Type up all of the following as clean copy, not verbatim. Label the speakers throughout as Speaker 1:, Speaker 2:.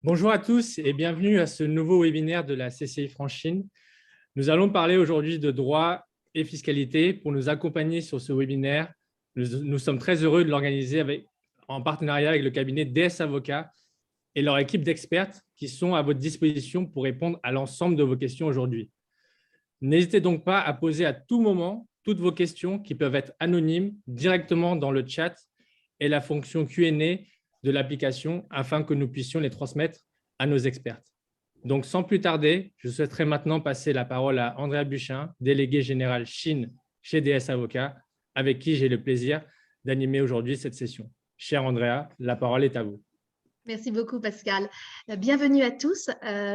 Speaker 1: Bonjour à tous et bienvenue à ce nouveau webinaire de la CCI France-Chine. Nous allons parler aujourd'hui de droit et fiscalité. Pour nous accompagner sur ce webinaire, nous sommes très heureux de l'organiser en partenariat avec le cabinet DS Avocats et leur équipe d'experts qui sont à votre disposition pour répondre à l'ensemble de vos questions aujourd'hui. N'hésitez donc pas à poser à tout moment toutes vos questions qui peuvent être anonymes directement dans le chat et la fonction Q&A de l'application afin que nous puissions les transmettre à nos experts. Donc, sans plus tarder, je souhaiterais maintenant passer la parole à Andrea Buchin, déléguée générale Chine chez DS Avocats, avec qui j'ai le plaisir d'animer aujourd'hui cette session. Chère Andrea, la parole est à vous.
Speaker 2: Merci beaucoup, Pascal. Bienvenue à tous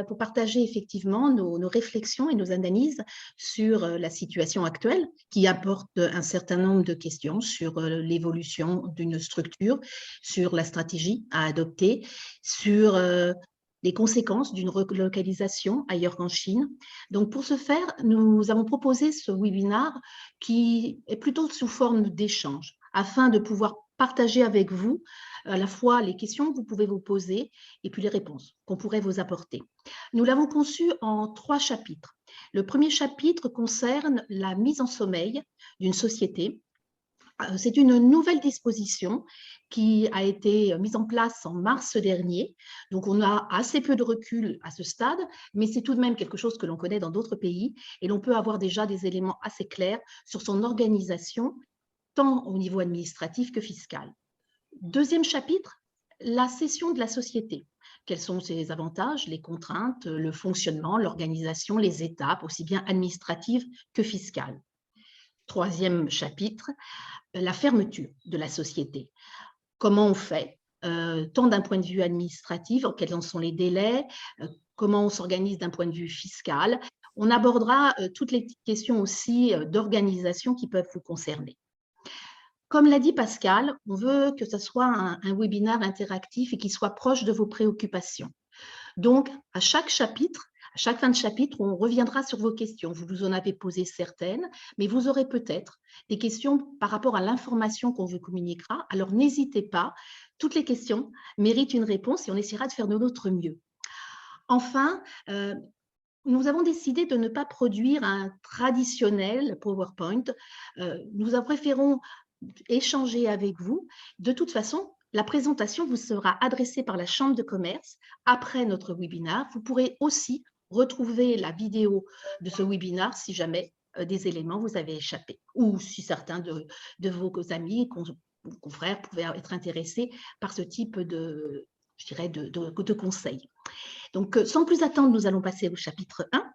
Speaker 2: pour partager effectivement nos réflexions et nos analyses sur la situation actuelle qui apporte un certain nombre de questions sur l'évolution d'une structure, sur la stratégie à adopter, sur les conséquences d'une relocalisation ailleurs qu'en Chine. Donc, pour ce faire, nous avons proposé ce webinaire qui est plutôt sous forme d'échange afin de pouvoir partager avec vous à la fois les questions que vous pouvez vous poser et puis les réponses qu'on pourrait vous apporter. Nous l'avons conçu en 3 chapitres. Le premier chapitre concerne la mise en sommeil d'une société. C'est une nouvelle disposition qui a été mise en place en mars dernier. Donc, on a assez peu de recul à ce stade, mais c'est tout de même quelque chose que l'on connaît dans d'autres pays et l'on peut avoir déjà des éléments assez clairs sur son organisation, tant au niveau administratif que fiscal. Deuxième chapitre, la cession de la société. Quels sont ses avantages, les contraintes, le fonctionnement, l'organisation, les étapes, aussi bien administratives que fiscales. Troisième chapitre, la fermeture de la société. Comment on fait, tant d'un point de vue administratif, quels en sont les délais, comment on s'organise d'un point de vue fiscal. On abordera toutes les questions aussi d'organisation qui peuvent vous concerner. Comme l'a dit Pascal, on veut que ce soit un webinaire interactif et qui soit proche de vos préoccupations. Donc, à chaque chapitre, à chaque fin de chapitre, on reviendra sur vos questions. Vous en avez posé certaines, mais vous aurez peut-être des questions par rapport à l'information qu'on vous communiquera. Alors, n'hésitez pas, toutes les questions méritent une réponse et on essaiera de faire de notre mieux. Enfin, nous avons décidé de ne pas produire un traditionnel PowerPoint. Nous préférons échanger avec vous. De toute façon, la présentation vous sera adressée par la Chambre de commerce après notre webinaire. Vous pourrez aussi retrouver la vidéo de ce webinaire si jamais des éléments vous avaient échappé ou si certains de vos amis, confrères pouvaient être intéressés par ce type de, je dirais, de conseils. Donc, sans plus attendre, nous allons passer au chapitre 1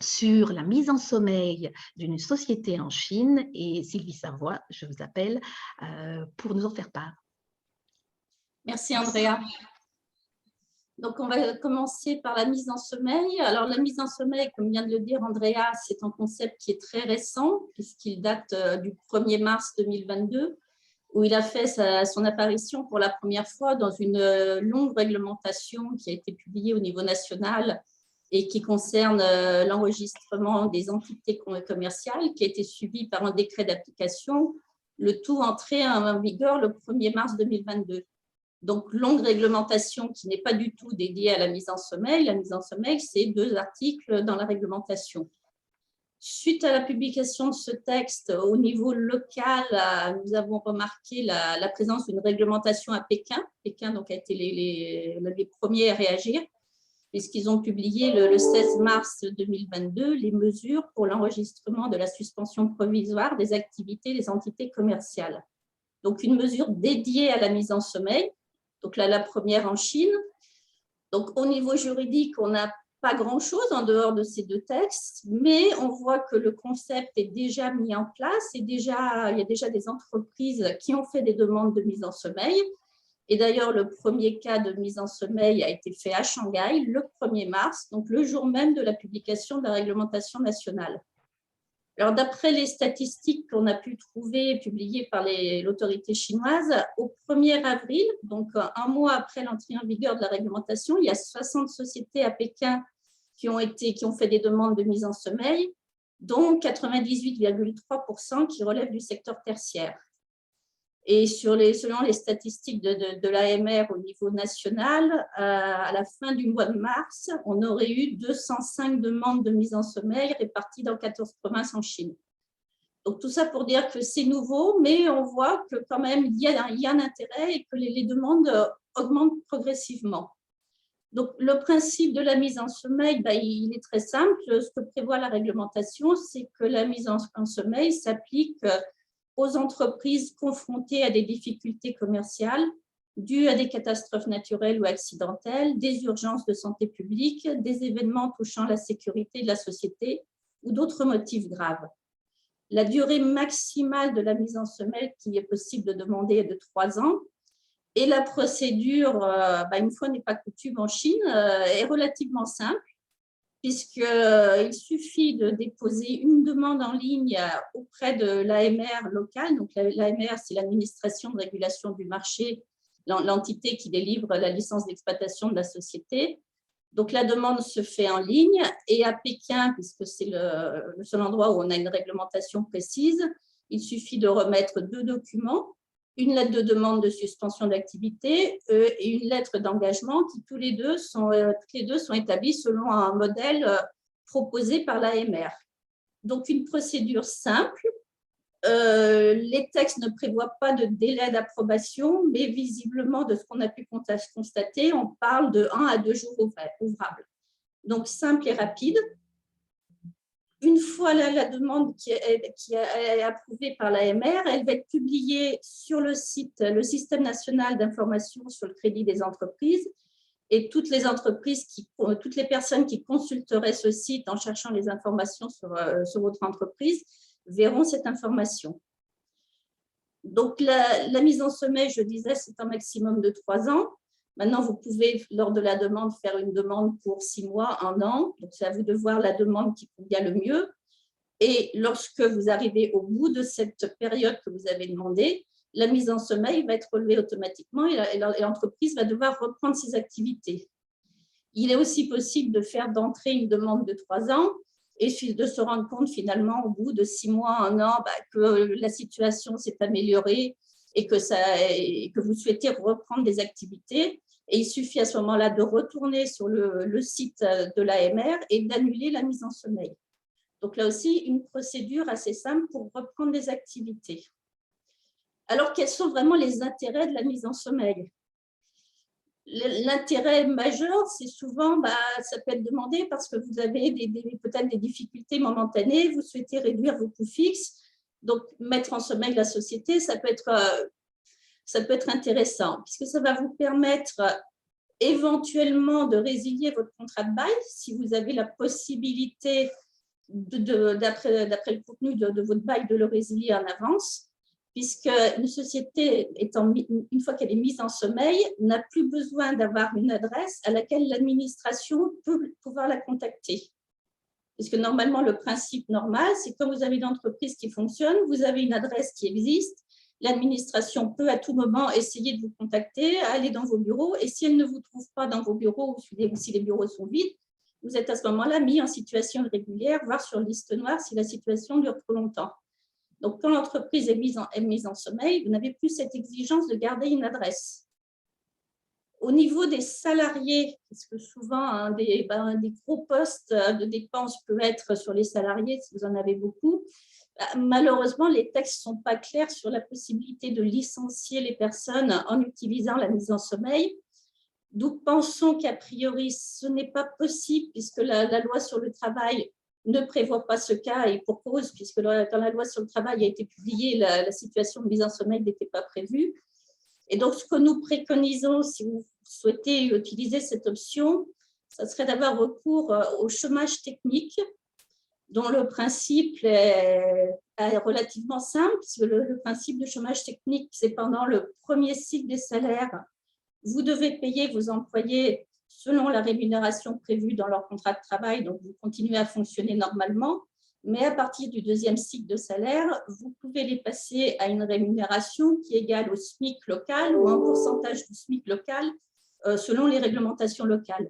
Speaker 2: sur la mise en sommeil d'une société en Chine. Et Sylvie Savoie, je vous appelle pour nous en faire part.
Speaker 3: Merci Andrea. Donc, on va commencer par la mise en sommeil. Alors, la mise en sommeil, comme vient de le dire Andrea, c'est un concept qui est très récent puisqu'il date du 1er mars 2022 où il a fait son apparition pour la première fois dans une longue réglementation qui a été publiée au niveau national et qui concerne l'enregistrement des entités commerciales, qui a été suivi par un décret d'application, le tout entré en vigueur le 1er mars 2022. Donc, longue réglementation qui n'est pas du tout dédiée à la mise en sommeil. La mise en sommeil, c'est 2 articles dans la réglementation. Suite à la publication de ce texte, au niveau local, nous avons remarqué la présence d'une réglementation à Pékin. Pékin donc, a été les premiers à réagir, puisqu'ils ont publié le 16 mars 2022 les mesures pour l'enregistrement de la suspension provisoire des activités des entités commerciales. Donc, une mesure dédiée à la mise en sommeil. Donc là, la première en Chine. Donc, au niveau juridique, on n'a pas grand-chose en dehors de ces 2 textes, mais on voit que le concept est déjà mis en place et il y a déjà des entreprises qui ont fait des demandes de mise en sommeil. Et d'ailleurs, le premier cas de mise en sommeil a été fait à Shanghai le 1er mars, donc le jour même de la publication de la réglementation nationale. Alors, d'après les statistiques qu'on a pu trouver publiées par l'autorité chinoise, au 1er avril, donc un mois après l'entrée en vigueur de la réglementation, il y a 60 sociétés à Pékin qui ont fait des demandes de mise en sommeil, dont 98,3% qui relèvent du secteur tertiaire. Et selon les statistiques de l'AMR au niveau national, à la fin du mois de mars, on aurait eu 205 demandes de mise en sommeil réparties dans 14 provinces en Chine. Donc, tout ça pour dire que c'est nouveau, mais on voit que quand même, il y a un intérêt et que les demandes augmentent progressivement. Donc, le principe de la mise en sommeil, il est très simple. Ce que prévoit la réglementation, c'est que la mise en sommeil s'applique aux entreprises confrontées à des difficultés commerciales dues à des catastrophes naturelles ou accidentelles, des urgences de santé publique, des événements touchant la sécurité de la société ou d'autres motifs graves. La durée maximale de la mise en sommeil qu'il est possible de demander est de 3 ans. Et la procédure, une fois n'est pas coutume en Chine, est relativement simple, puisqu'il suffit de déposer une demande en ligne auprès de l'AMR locale. Donc, l'AMR, c'est l'administration de régulation du marché, l'entité qui délivre la licence d'exploitation de la société. Donc, la demande se fait en ligne et à Pékin, puisque c'est le seul endroit où on a une réglementation précise, il suffit de remettre 2 documents, une lettre de demande de suspension d'activité et une lettre d'engagement qui toutes les deux sont établies selon un modèle proposé par l'AMR. Donc, une procédure simple. Les textes ne prévoient pas de délai d'approbation, mais visiblement, de ce qu'on a pu constater, on parle de 1 à 2 jours ouvrables. Donc, simple et rapide. Une fois la demande qui est approuvée par l'AMR, elle va être publiée sur le système national d'information sur le crédit des entreprises, et toutes les personnes qui consulteraient ce site en cherchant les informations sur votre entreprise verront cette information. Donc, la mise en sommeil, je disais, c'est un maximum de 3 ans. Maintenant, vous pouvez, lors de la demande, faire une demande pour 6 mois, 1 an. Donc, c'est à vous de voir la demande qui convient le mieux. Et lorsque vous arrivez au bout de cette période que vous avez demandée, la mise en sommeil va être relevée automatiquement et l'entreprise va devoir reprendre ses activités. Il est aussi possible de faire d'entrée une demande de 3 ans et de se rendre compte finalement au bout de 6 mois, 1 an, que la situation s'est améliorée et que vous souhaitez reprendre des activités. Et il suffit à ce moment-là de retourner sur le site de l'AMR et d'annuler la mise en sommeil. Donc là aussi, une procédure assez simple pour reprendre des activités. Alors, quels sont vraiment les intérêts de la mise en sommeil? L'intérêt majeur, c'est souvent, ça peut être demandé parce que vous avez peut-être des difficultés momentanées, vous souhaitez réduire vos coûts fixes. Donc, mettre en sommeil la société, ça peut être intéressant, puisque ça va vous permettre éventuellement de résilier votre contrat de bail si vous avez la possibilité, d'après le contenu de votre bail, de le résilier en avance, puisque une société, une fois qu'elle est mise en sommeil, n'a plus besoin d'avoir une adresse à laquelle l'administration peut pouvoir la contacter. Puisque normalement, le principe normal, c'est quand vous avez une entreprise qui fonctionne, vous avez une adresse qui existe, l'administration peut à tout moment essayer de vous contacter, aller dans vos bureaux, et si elle ne vous trouve pas dans vos bureaux ou si les bureaux sont vides, vous êtes à ce moment-là mis en situation irrégulière, voire sur liste noire si la situation dure trop longtemps. Donc, quand l'entreprise est mise en sommeil, vous n'avez plus cette exigence de garder une adresse. Au niveau des salariés, parce que souvent, un des gros postes de dépenses peut être sur les salariés, si vous en avez beaucoup, malheureusement, les textes ne sont pas clairs sur la possibilité de licencier les personnes en utilisant la mise en sommeil. Nous pensons qu'a priori, ce n'est pas possible puisque la loi sur le travail ne prévoit pas ce cas, et pour cause, puisque dans la loi sur le travail a été publiée, la situation de mise en sommeil n'était pas prévue. Et donc, ce que nous préconisons, si vous souhaitez utiliser cette option, ça serait d'avoir recours au chômage technique, dont le principe est relativement simple, puisque le principe de chômage technique, c'est pendant le premier cycle des salaires, vous devez payer vos employés selon la rémunération prévue dans leur contrat de travail, donc vous continuez à fonctionner normalement, mais à partir du 2e cycle de salaire, vous pouvez les passer à une rémunération qui est égale au SMIC local ou un pourcentage du SMIC local selon les réglementations locales.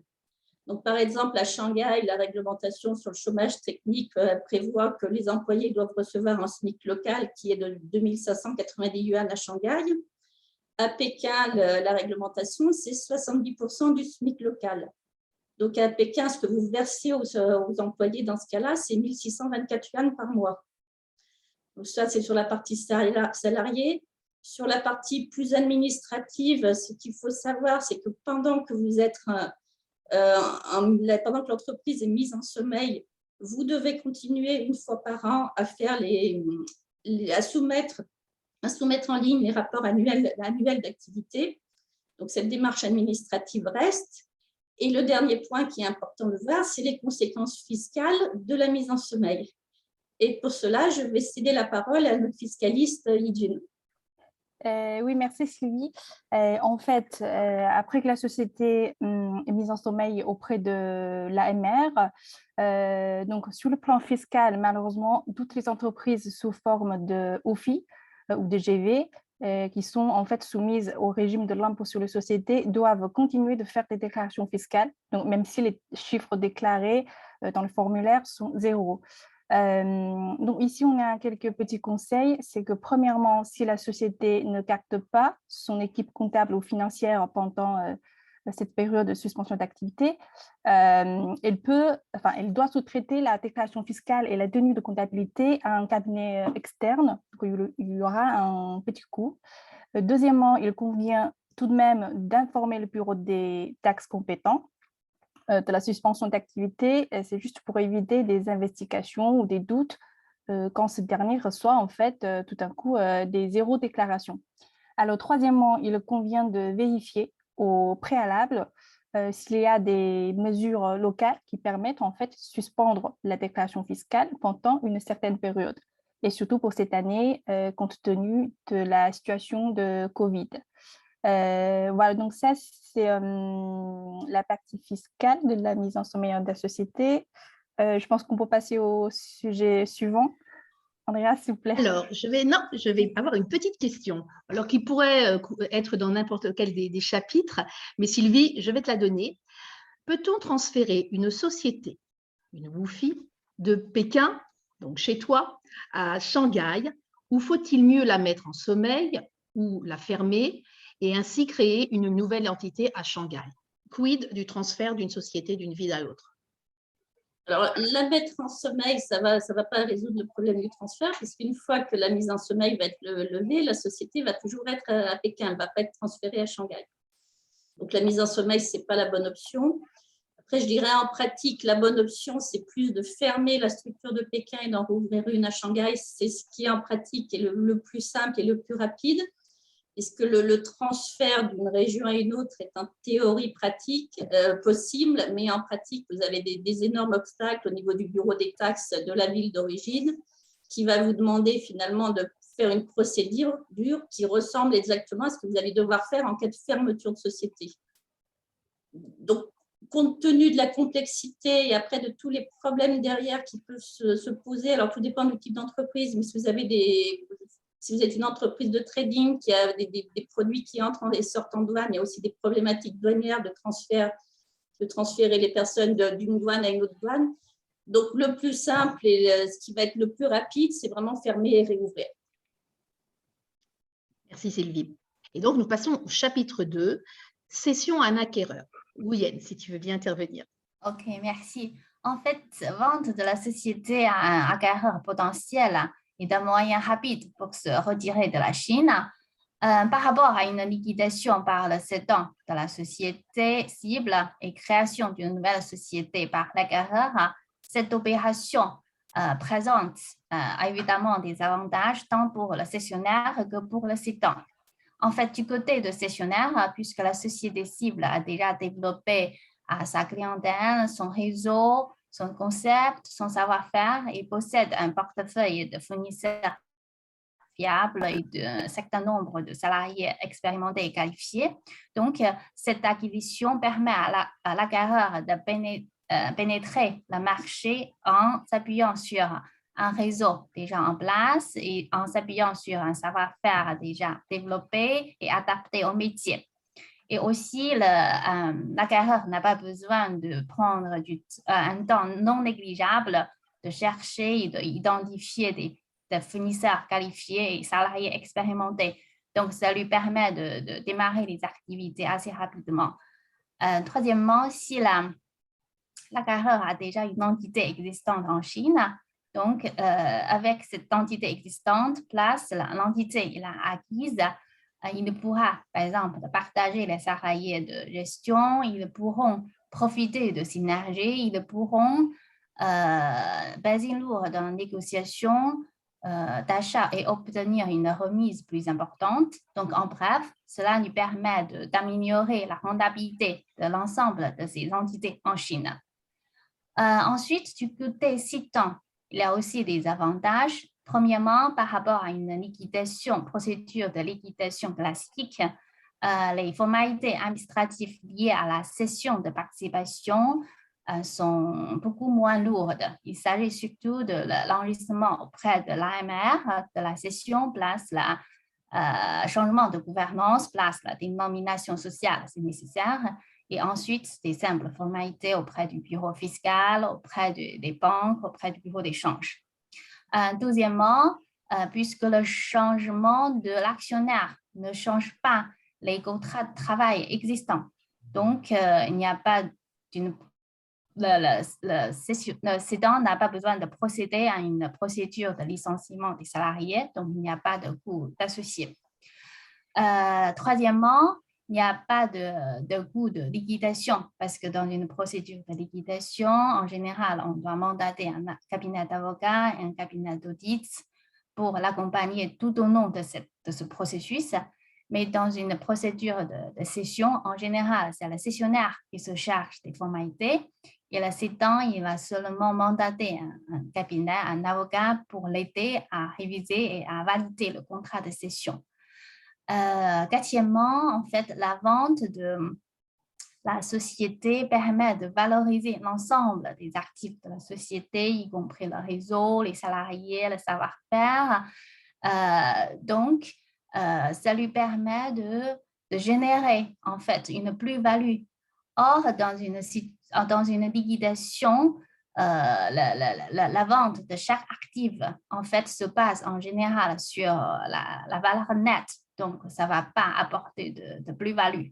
Speaker 3: Donc, par exemple, à Shanghai, la réglementation sur le chômage technique prévoit que les employés doivent recevoir un SMIC local qui est de 2590 yuan à Shanghai. À Pékin, la réglementation, c'est 70% du SMIC local. Donc, à Pékin, ce que vous versez aux employés dans ce cas-là, c'est 1624 yuan par mois. Donc, ça, c'est sur la partie salariée. Sur la partie plus administrative, ce qu'il faut savoir, c'est que pendant que vous êtes pendant que l'entreprise est mise en sommeil, vous devez continuer une fois par an à faire à soumettre en ligne les rapports annuels d'activité. Donc, cette démarche administrative reste. Et le dernier point qui est important de voir, c'est les conséquences fiscales de la mise en sommeil. Et pour cela, je vais céder la parole à notre fiscaliste Yijun.
Speaker 4: Oui, merci Sylvie. En fait, après que la société est mise en sommeil auprès de l'AMR, donc sur le plan fiscal, malheureusement, toutes les entreprises sous forme de OFI ou de GV qui sont en fait soumises au régime de l'impôt sur les sociétés doivent continuer de faire des déclarations fiscales, donc même si les chiffres déclarés dans le formulaire sont zéro. Donc ici, on a quelques petits conseils. C'est que premièrement, si la société ne capte pas son équipe comptable ou financière pendant cette période de suspension d'activité, elle doit sous-traiter la déclaration fiscale et la tenue de comptabilité à un cabinet externe. Donc, il y aura un petit coût. Deuxièmement, il convient tout de même d'informer le bureau des taxes compétents de la suspension d'activité, c'est juste pour éviter des investigations ou des doutes quand ce dernier reçoit en fait tout d'un coup des zéro déclarations. Alors troisièmement, il convient de vérifier au préalable s'il y a des mesures locales qui permettent en fait de suspendre la déclaration fiscale pendant une certaine période. Et surtout pour cette année, compte tenu de la situation de Covid. Voilà, donc ça, c'est la partie fiscale de la mise en sommeil de la société. Je pense qu'on peut passer au sujet suivant. Andrea, s'il vous plaît.
Speaker 2: Alors, je vais avoir une petite question, alors qui pourrait être dans n'importe quel des chapitres, mais Sylvie, je vais te la donner. Peut-on transférer une société, une WOFI, de Pékin, donc chez toi, à Shanghai, ou faut-il mieux la mettre en sommeil ou la fermer et ainsi créer une nouvelle entité à Shanghai? Quid du transfert d'une société d'une ville à l'autre?
Speaker 3: Alors, la mettre en sommeil, ça va pas résoudre le problème du transfert, parce qu'une fois que la mise en sommeil va être levée, la société va toujours être à Pékin, elle ne va pas être transférée à Shanghai. Donc, la mise en sommeil, ce n'est pas la bonne option. Après, je dirais en pratique, la bonne option, c'est plus de fermer la structure de Pékin et d'en rouvrir une à Shanghai. C'est ce qui, en pratique, est le plus simple et le plus rapide. Puisque le transfert d'une région à une autre est en théorie pratique possible, mais en pratique, vous avez des énormes obstacles au niveau du bureau des taxes de la ville d'origine qui va vous demander finalement de faire une procédure qui ressemble exactement à ce que vous allez devoir faire en cas de fermeture de société. Donc, compte tenu de la complexité et après de tous les problèmes derrière qui peuvent se poser, alors tout dépend du type d'entreprise, mais si vous êtes une entreprise de trading qui a des produits qui entrent et sortent en douane, il y a aussi des problématiques douanières de transférer les personnes d'une douane à une autre douane. Donc, le plus simple et ce qui va être le plus rapide, c'est vraiment fermer et réouvrir.
Speaker 2: Merci Sylvie. Et donc, nous passons au chapitre 2, cession à un acquéreur. Guyenne, si tu veux bien intervenir.
Speaker 5: Ok, merci. En fait, vente de la société à un acquéreur potentiel est un moyen rapide pour se retirer de la Chine. Par rapport à une liquidation par le cédant de la société cible et création d'une nouvelle société par l'acquéreur, cette opération présente évidemment des avantages tant pour le cessionnaire que pour le cédant. En fait, du côté de cessionnaire, puisque la société cible a déjà développé sa clientèle, son réseau, son concept, son savoir-faire et possède un portefeuille de fournisseurs fiables et un certain nombre de salariés expérimentés et qualifiés. Donc, cette acquisition permet à l'acquéreur de pénétrer le marché en s'appuyant sur un réseau déjà en place et en s'appuyant sur un savoir-faire déjà développé et adapté au métier. Et aussi, l'acquéreur n'a pas besoin de prendre un temps non négligeable de chercher et d'identifier des fournisseurs qualifiés et salariés expérimentés. Donc, ça lui permet de démarrer les activités assez rapidement. Troisièmement, si l'acquéreur a déjà une entité existante en Chine, donc avec cette entité existante, plus l'entité qu'il a acquise, il pourra, par exemple, partager les salariés de gestion, ils pourront profiter de synergies, ils pourront baser lourd dans la négociation d'achat et obtenir une remise plus importante. Donc, en bref, cela lui permet d'améliorer la rentabilité de l'ensemble de ces entités en Chine. Ensuite, du côté citant, il y a aussi des avantages. Premièrement, par rapport à une procédure de liquidation classique, les formalités administratives liées à la cession de participation sont beaucoup moins lourdes. Il s'agit surtout de l'enregistrement auprès de l'AMR, de la cession, plus le changement de gouvernance, plus la dénomination sociale, c'est nécessaire. Et ensuite, des simples formalités auprès du bureau fiscal, auprès des banques, auprès du bureau d'échange. Deuxièmement, puisque le changement de l'actionnaire ne change pas les contrats de travail existants, donc il n'y a pas le cédant n'a pas besoin de procéder à une procédure de licenciement des salariés, donc il n'y a pas de coût associé. Troisièmement, il n'y a pas de coût de liquidation parce que dans une procédure de liquidation, en général, on doit mandater un cabinet d'avocats et un cabinet d'audit pour l'accompagner tout au long de ce processus. Mais dans une procédure de cession, en général, c'est le cessionnaire qui se charge des formalités et le cédant, il va seulement mandater un cabinet, un avocat pour l'aider à réviser et à valider le contrat de cession. Quatrièmement, en fait, la vente de la société permet de valoriser l'ensemble des actifs de la société, y compris le réseau, les salariés, le savoir-faire. Donc, ça lui permet de générer en fait une plus-value. Or, dans une liquidation, la vente de chaque actif en fait se base en général sur la valeur nette. Donc, ça ne va pas apporter de plus-value.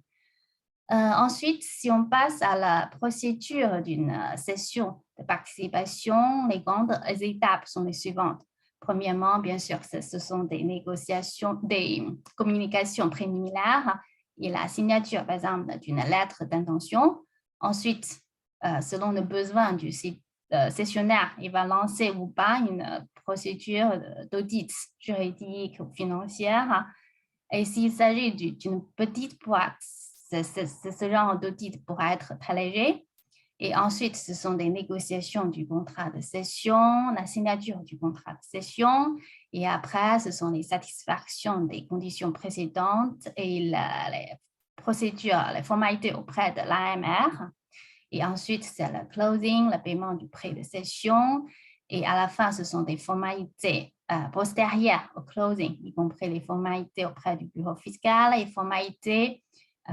Speaker 5: Ensuite, si on passe à la procédure d'une cession de participation, les grandes étapes sont les suivantes. Premièrement, bien sûr, ce sont des communications préliminaires et la signature, par exemple, d'une lettre d'intention. Ensuite, selon le besoin du cessionnaire, il va lancer ou pas une procédure d'audit juridique ou financière. Et s'il s'agit d'une petite boîte, ce genre d'audit pourra être très léger. Et ensuite, ce sont des négociations du contrat de cession, la signature du contrat de cession. Et après, ce sont les satisfactions des conditions précédentes et les procédures, les formalités auprès de l'AMR. Et ensuite, c'est le closing, le paiement du prêt de cession. Et à la fin, ce sont des formalités postérieures au closing, y compris les formalités auprès du bureau fiscal, les formalités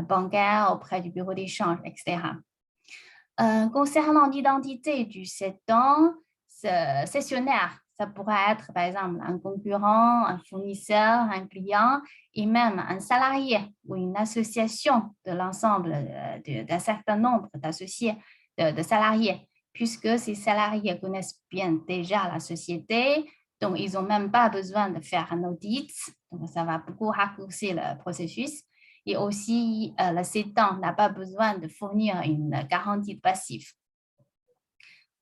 Speaker 5: bancaires auprès du bureau d'échange, etc. Concernant l'identité du cédant, ce cessionnaire, ça pourrait être par exemple un concurrent, un fournisseur, un client et même un salarié ou une association de l'ensemble d'un certain nombre d'associés, de salariés, puisque ces salariés connaissent bien déjà la société, donc ils n'ont même pas besoin de faire un audit, donc ça va beaucoup raccourcir le processus. Et aussi, le cédant n'a pas besoin de fournir une garantie de passif.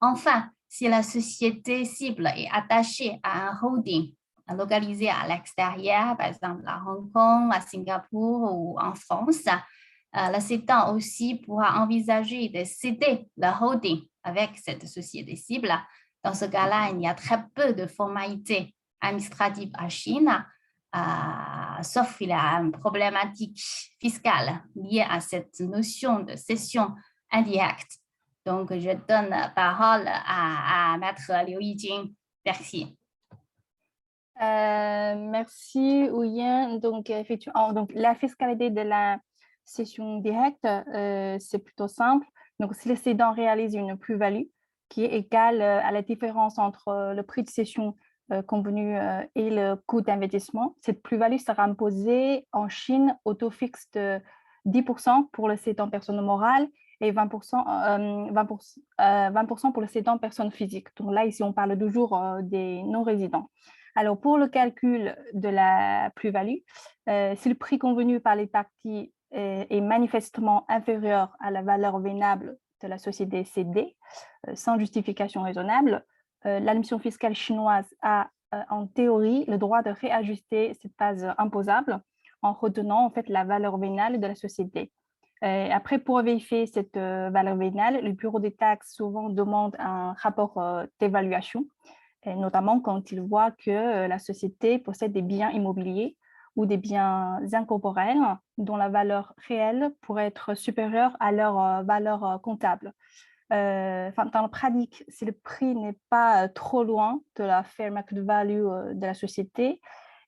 Speaker 5: Enfin, si la société cible est attachée à un holding localisé à l'extérieur, par exemple à Hong Kong, à Singapour ou en France, le cédant aussi pourra envisager de céder le holding avec cette société cible. Dans ce cas-là, il y a très peu de formalités administratives à Chine, sauf qu'il y a une problématique fiscale liée à cette notion de cession indirecte. Donc, je donne la parole à Maître Liu Yijing. Merci.
Speaker 4: Merci, Ouyen. Donc, effectivement, donc, la fiscalité de la cession directe, c'est plutôt simple. Donc, si le cédant réalise une plus-value qui est égale à la différence entre le prix de cession convenu et le coût d'investissement, cette plus-value sera imposée en Chine au taux fixe de 10% pour le cédant personne morale et 20% pour le cédant personne physique. Donc là, ici, on parle toujours des non-résidents. Alors, pour le calcul de la plus-value, si le prix convenu par les parties est manifestement inférieur à la valeur vénale de la société cédée, sans justification raisonnable, l'administration fiscale chinoise a en théorie le droit de réajuster cette base imposable en retenant en fait la valeur vénale de la société. Après, pour vérifier cette valeur vénale, le bureau des taxes souvent demande un rapport d'évaluation, notamment quand il voit que la société possède des biens immobiliers ou des biens incorporels dont la valeur réelle pourrait être supérieure à leur valeur comptable. Dans la pratique, si le prix n'est pas trop loin de la fair market value de la société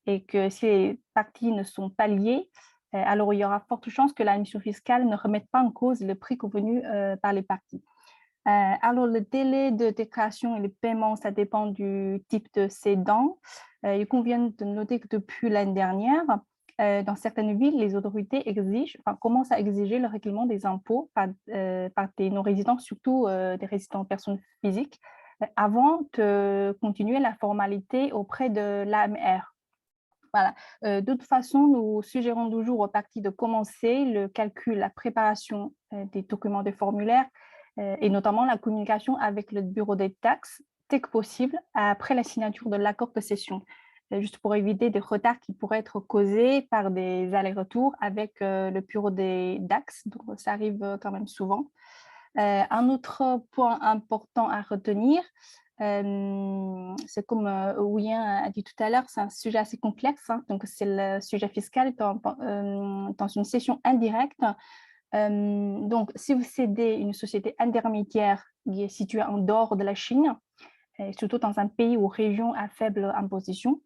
Speaker 4: et que si les parties ne sont pas liées, alors il y aura forte chance que l'administration fiscale ne remette pas en cause le prix convenu par les parties. Alors, le délai de déclaration et le paiement, ça dépend du type de cédant. Il convient de noter que depuis l'année dernière, dans certaines villes, les autorités commencent à exiger le règlement des impôts par des non-résidents, surtout des résidents personnes physiques, avant de continuer la formalité auprès de l'AMR. Voilà. De toute façon, nous suggérons toujours aux parties de commencer le calcul, la préparation des documents de formulaire et notamment la communication avec le bureau des taxes dès que possible après la signature de l'accord de cession, juste pour éviter des retards qui pourraient être causés par des allers-retours avec le bureau des taxes. Donc, ça arrive quand même souvent. Un autre point important à retenir, c'est comme Ouyen a dit tout à l'heure, c'est un sujet assez complexe. Donc, c'est le sujet fiscal dans une cession indirecte. Donc, si vous cédez une société intermédiaire qui est située en dehors de la Chine, et surtout dans un pays ou région à faible imposition,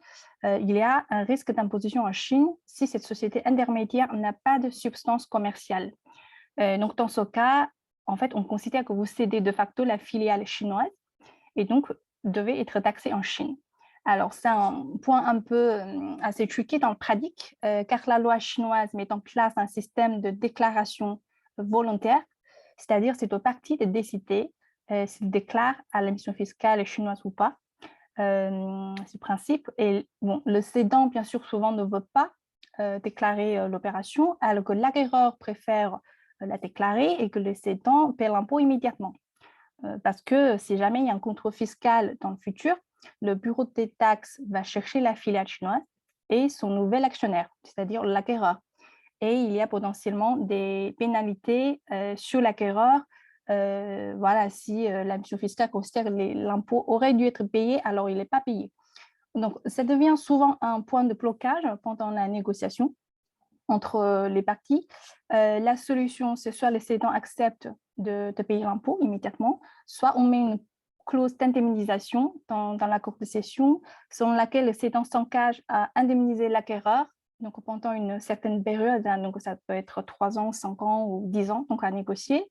Speaker 4: il y a un risque d'imposition en Chine si cette société intermédiaire n'a pas de substance commerciale. Donc, dans ce cas, en fait, on considère que vous cédez de facto la filiale chinoise et donc devez être taxé en Chine. Alors, c'est un point un peu assez tricky dans le pratique, car la loi chinoise met en place un système de déclaration volontaire, c'est-à-dire c'est aux parties de décider s'ils déclarent à l'administration fiscale chinoise ou pas. C'est le principe. Et bon, le cédant, bien sûr, souvent ne veut pas déclarer l'opération, alors que l'acquéreur préfère la déclarer et que le cédant paie l'impôt immédiatement. Parce que si jamais il y a un contrôle fiscal dans le futur, le bureau des taxes va chercher la filiale chinoise et son nouvel actionnaire, c'est-à-dire l'acquéreur. Et il y a potentiellement des pénalités sur l'acquéreur. Voilà, si l'administration fiscale considère que l'impôt aurait dû être payé, alors il n'est pas payé. Donc, ça devient souvent un point de blocage pendant la négociation entre les parties. La solution, c'est soit le cédant accepte de payer l'impôt immédiatement, soit on met une clause d'indemnisation dans l'accord de cession, selon laquelle le cédant s'engage à indemniser l'acquéreur donc pendant une certaine période, donc ça peut être 3 ans, 5 ans ou 10 ans, donc à négocier,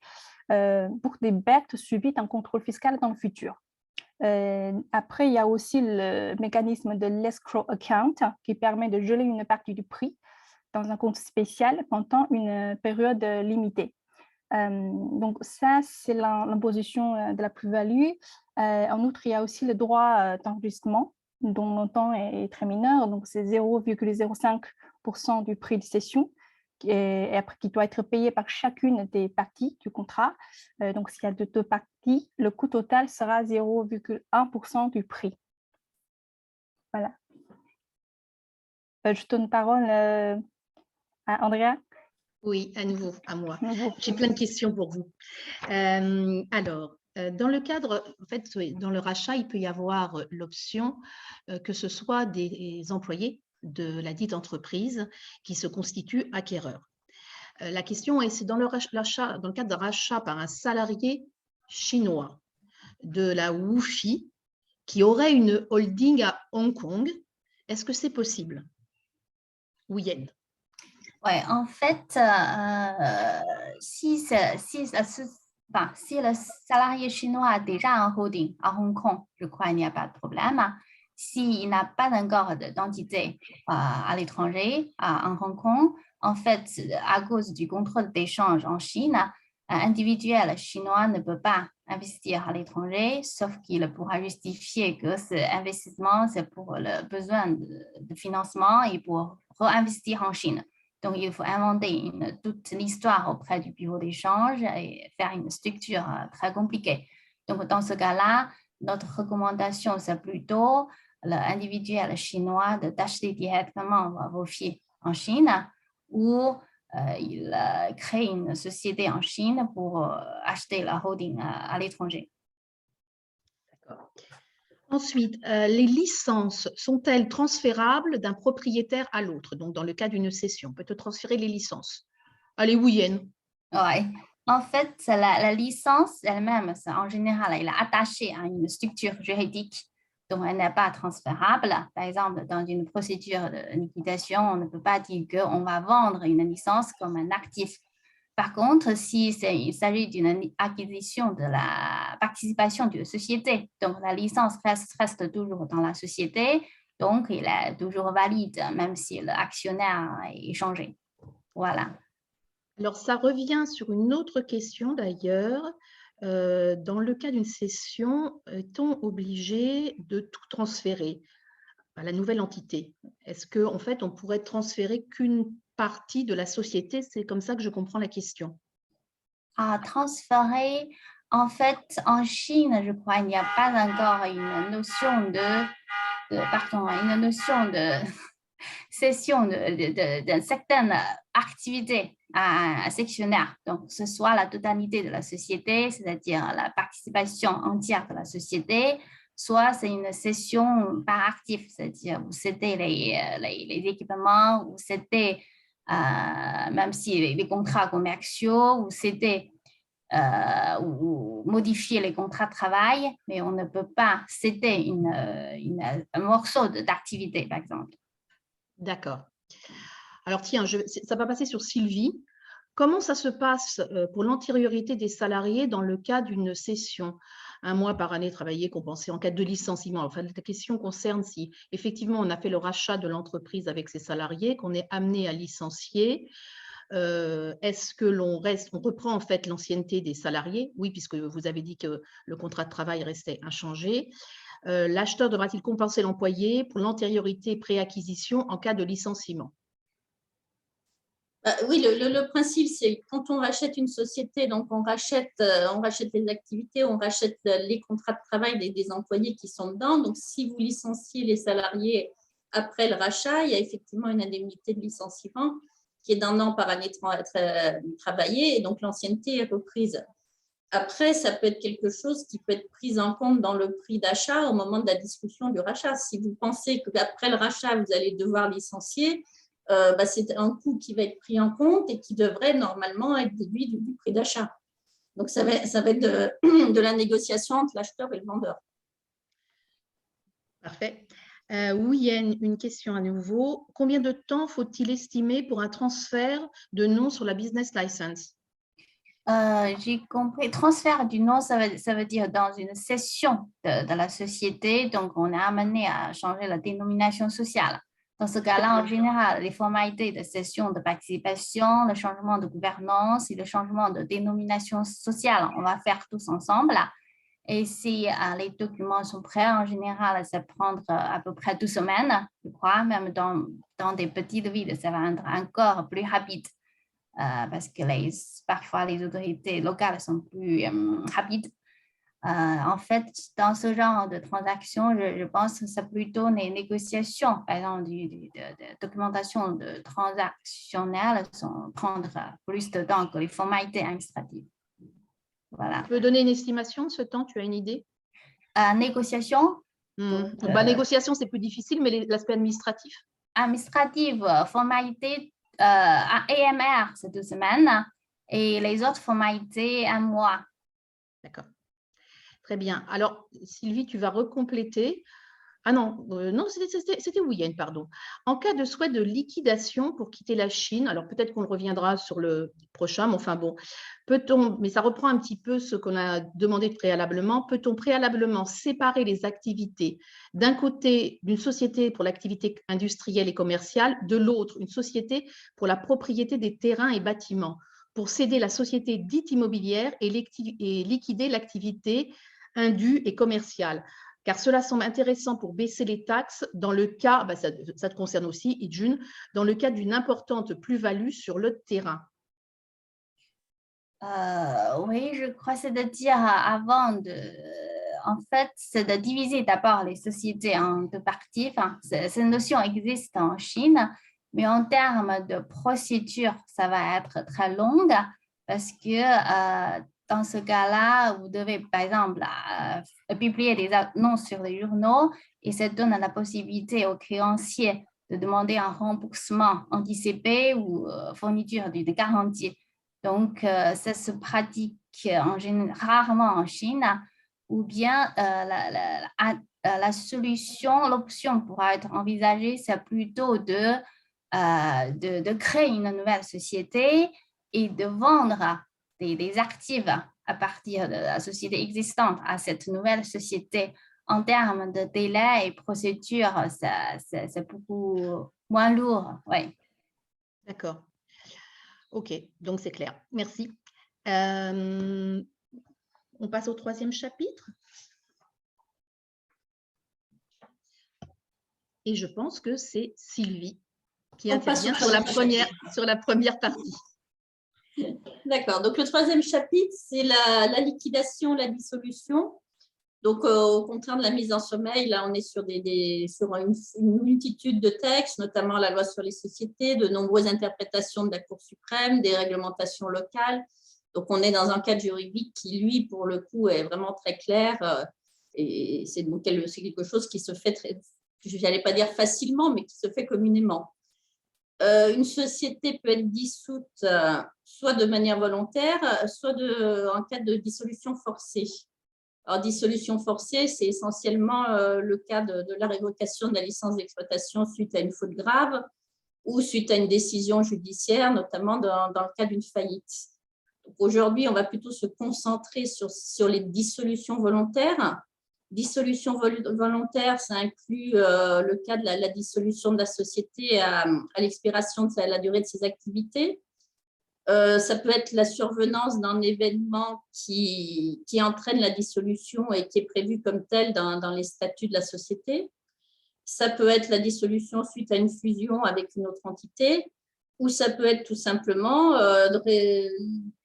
Speaker 4: pour des pertes subies d'un contrôle fiscal dans le futur. Après, il y a aussi le mécanisme de l'escrow account qui permet de geler une partie du prix dans un compte spécial pendant une période limitée. Donc ça, c'est l'imposition de la plus-value. En outre, il y a aussi le droit d'enregistrement dont le montant est très mineur, donc c'est 0,05% du prix de cession et après qui doit être payé par chacune des parties du contrat. Donc s'il y a deux parties, le coût total sera 0,1% du prix. Voilà. Je donne parole à Andrea.
Speaker 2: Oui, à nouveau, à moi. J'ai plein de questions pour vous. Alors, dans le cadre, en fait, dans le rachat, il peut y avoir l'option que ce soit des employés de la dite entreprise qui se constituent acquéreurs. La question est, c'est dans le cadre d'un rachat par un salarié chinois de la Wuxi qui aurait une holding à Hong Kong, est-ce que c'est possible? Ouyen.
Speaker 5: Ouais, en fait, si le salarié chinois a déjà un holding à Hong Kong, je crois qu'il n'y a pas de problème. S'il n'a pas encore d'entité à l'étranger, en Hong Kong, en fait, à cause du contrôle d'échange en Chine, un individuel chinois ne peut pas investir à l'étranger, sauf qu'il pourra justifier que cet investissement, c'est pour le besoin de financement et pour réinvestir en Chine. Donc, il faut inventer toute l'histoire auprès du bureau d'échange et faire une structure très compliquée. Donc, dans ce cas-là, notre recommandation, c'est plutôt l'individuel chinois d'acheter directement vos filles en Chine ou il crée une société en Chine pour acheter la holding à l'étranger.
Speaker 2: Ensuite, les licences sont-elles transférables d'un propriétaire à l'autre? Donc, dans le cas d'une cession, peut-on transférer les licences? Allez, Wuyenne.
Speaker 5: Ouais. En fait, la licence elle-même, en général, elle est attachée à une structure juridique, donc elle n'est pas transférable. Par exemple, dans une procédure de liquidation, on ne peut pas dire qu'on va vendre une licence comme un actif. Par contre, s'il s'agit d'une acquisition de la participation d'une société, donc la licence reste toujours dans la société, donc il est toujours valide, même si l'actionnaire est changé. Voilà.
Speaker 2: Alors, ça revient sur une autre question d'ailleurs. Dans le cas d'une cession, est-on obligé de tout transférer à la nouvelle entité? Est-ce qu'en fait, on pourrait transférer qu'une partie de la société? C'est comme ça que je comprends la question.
Speaker 5: À transférer, en fait, en Chine, je crois, il n'y a pas encore une notion une notion de cession d'une certaine activité à un sectionnaire. Donc, ce soit la totalité de la société, c'est-à-dire la participation entière de la société, soit c'est une cession par actif, c'est-à-dire vous cédez les équipements, vous cédez, même si les contrats commerciaux, vous cédez ou modifier les contrats de travail, mais on ne peut pas céder un morceau d'activité, par exemple.
Speaker 2: D'accord. Alors, tiens, ça va passer sur Sylvie. Comment ça se passe pour l'antériorité des salariés dans le cas d'une cession? 1 mois par année travaillé compensé en cas de licenciement. Enfin, la question concerne si effectivement on a fait le rachat de l'entreprise avec ses salariés, qu'on est amené à licencier. Est-ce que on reprend en fait l'ancienneté des salariés? Oui, puisque vous avez dit que le contrat de travail restait inchangé. L'acheteur devra-t-il compenser l'employé pour l'antériorité pré-acquisition en cas de licenciement?
Speaker 3: Oui, le principe, c'est quand on rachète une société, donc on rachète les activités, on rachète les contrats de travail des employés qui sont dedans. Donc, si vous licenciez les salariés après le rachat, il y a effectivement une indemnité de licenciement qui est d'1 an par année travaillée, et donc l'ancienneté est reprise. Après, ça peut être quelque chose qui peut être pris en compte dans le prix d'achat au moment de la discussion du rachat. Si vous pensez qu'après le rachat, vous allez devoir licencier, c'est un coût qui va être pris en compte et qui devrait normalement être déduit du prix d'achat. Donc, ça va être de la négociation entre l'acheteur et le vendeur.
Speaker 2: Parfait. Oui, il y a une question à nouveau. Combien de temps faut-il estimer pour un transfert de nom sur la business license?
Speaker 5: J'ai compris. Transfert du nom, ça veut dire dans une cession de la société. Donc, on est amené à changer la dénomination sociale. Dans ce cas-là, en général, les formalités de cession de participation, le changement de gouvernance et le changement de dénomination sociale, on va faire tous ensemble. Et si les documents sont prêts, en général, ça prend à peu près 2 semaines, je crois. Même dans des petites villes, ça va être encore plus rapide. Parce que parfois les autorités locales sont plus rapides. En fait, dans ce genre de transaction, je pense que c'est plutôt les négociations, par exemple, de documentation de transactionnelle prendre plus de temps que les formalités administratives. Voilà.
Speaker 2: Tu peux donner une estimation de ce temps? Tu as une idée?
Speaker 5: Négociation.
Speaker 2: Négociation, c'est plus difficile, mais l'aspect administratif?
Speaker 5: Administrative, formalité, AMR, c'est 2 semaines, et les autres formalités, 1 mois.
Speaker 2: D'accord. Très bien. Alors, Sylvie, tu vas recompléter. Ah non, non, c'était Nguyen, pardon. En cas de souhait de liquidation pour quitter la Chine, alors peut-être qu'on reviendra sur le prochain, mais enfin bon, mais ça reprend un petit peu ce qu'on a demandé préalablement, peut-on préalablement séparer les activités d'un côté d'une société pour l'activité industrielle et commerciale, de l'autre une société pour la propriété des terrains et bâtiments, pour céder la société dite immobilière et liquider l'activité indue et commerciale? Car cela semble intéressant pour baisser les taxes dans le cas, ça te concerne aussi, Ijun, dans le cas d'une importante plus-value sur le terrain.
Speaker 5: Oui, je crois que c'est de dire en fait, c'est de diviser d'abord les sociétés en deux parties. Enfin, cette notion existe en Chine, mais en termes de procédure, ça va être très long parce que dans ce cas-là, vous devez, par exemple, publier des annonces sur les journaux et ça donne la possibilité aux créanciers de demander un remboursement anticipé ou fourniture d'une garantie. Donc, ça se pratique rarement en Chine, ou bien la solution, l'option pourra être envisagée, c'est plutôt de créer une nouvelle société et de vendre des actifs à partir de la société existante à cette nouvelle société. En termes de délai et procédure, c'est beaucoup moins lourd. Ouais.
Speaker 2: D'accord. OK, donc c'est clair. Merci. On passe au troisième chapitre. Et je pense que c'est Sylvie qui intervient sur la première partie.
Speaker 3: D'accord. Donc, le troisième chapitre, c'est la liquidation, la dissolution. Donc, au contraire de la mise en sommeil, là, on est sur une multitude de textes, notamment la loi sur les sociétés, de nombreuses interprétations de la Cour suprême, des réglementations locales. Donc, on est dans un cadre juridique qui, lui, pour le coup, est vraiment très clair. Et c'est quelque chose qui se fait je n'allais pas dire facilement, mais qui se fait communément. Une société peut être dissoute soit de manière volontaire, soit en cas de dissolution forcée. Alors, dissolution forcée, c'est essentiellement le cas de la révocation de la licence d'exploitation suite à une faute grave ou suite à une décision judiciaire, notamment dans le cas d'une faillite. Aujourd'hui, on va plutôt se concentrer sur les dissolutions volontaires. Dissolution volontaire, ça inclut le cas de la dissolution de la société à l'expiration de la durée de ses activités. Ça peut être la survenance d'un événement qui entraîne la dissolution et qui est prévu comme tel dans les statuts de la société. Ça peut être la dissolution suite à une fusion avec une autre entité, ou ça peut être tout simplement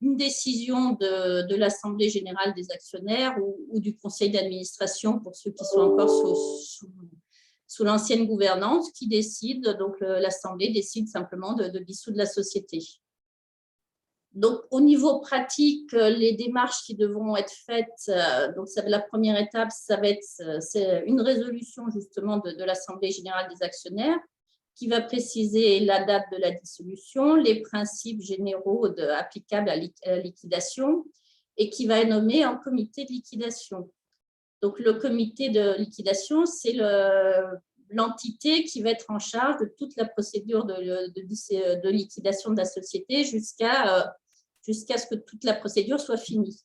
Speaker 3: une décision de l'Assemblée générale des actionnaires ou du conseil d'administration pour ceux qui sont encore sous l'ancienne gouvernance qui décide, donc l'Assemblée décide simplement de dissoudre la société. Donc, au niveau pratique, les démarches qui devront être faites, donc la première étape, c'est une résolution justement de l'Assemblée générale des actionnaires qui va préciser la date de la dissolution, les principes généraux applicables à la liquidation et qui va nommer un comité de liquidation. Donc, le comité de liquidation, c'est l'entité qui va être en charge de toute la procédure de liquidation de la société jusqu'à ce que toute la procédure soit finie.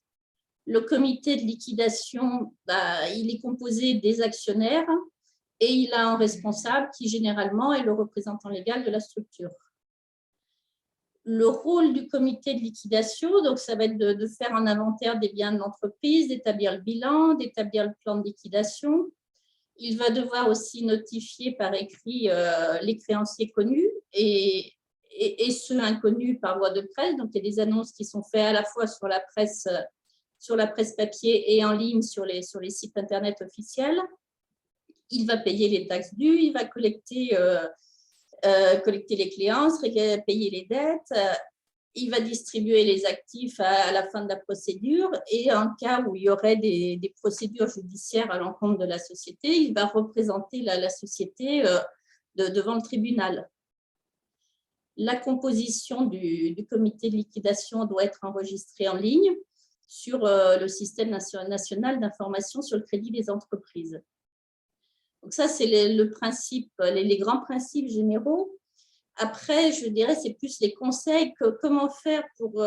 Speaker 3: Le comité de liquidation, il est composé des actionnaires et il a un responsable qui, généralement, est le représentant légal de la structure. Le rôle du comité de liquidation, donc, ça va être de faire un inventaire des biens de l'entreprise, d'établir le bilan, d'établir le plan de liquidation. Il va devoir aussi notifier par écrit les créanciers connus et ceux inconnus par voie de presse. Donc, il y a des annonces qui sont faites à la fois sur la presse papier et en ligne sur les sites Internet officiels. Il va payer les taxes dues, il va collecter les créances, payer les dettes, il va distribuer les actifs à la fin de la procédure et en cas où il y aurait des procédures judiciaires à l'encontre de la société, il va représenter la société devant le tribunal. La composition du comité de liquidation doit être enregistrée en ligne sur le système national d'information sur le crédit des entreprises. Donc ça, c'est le principe, les grands principes généraux. Après, je dirais, c'est plus les conseils, comment faire pour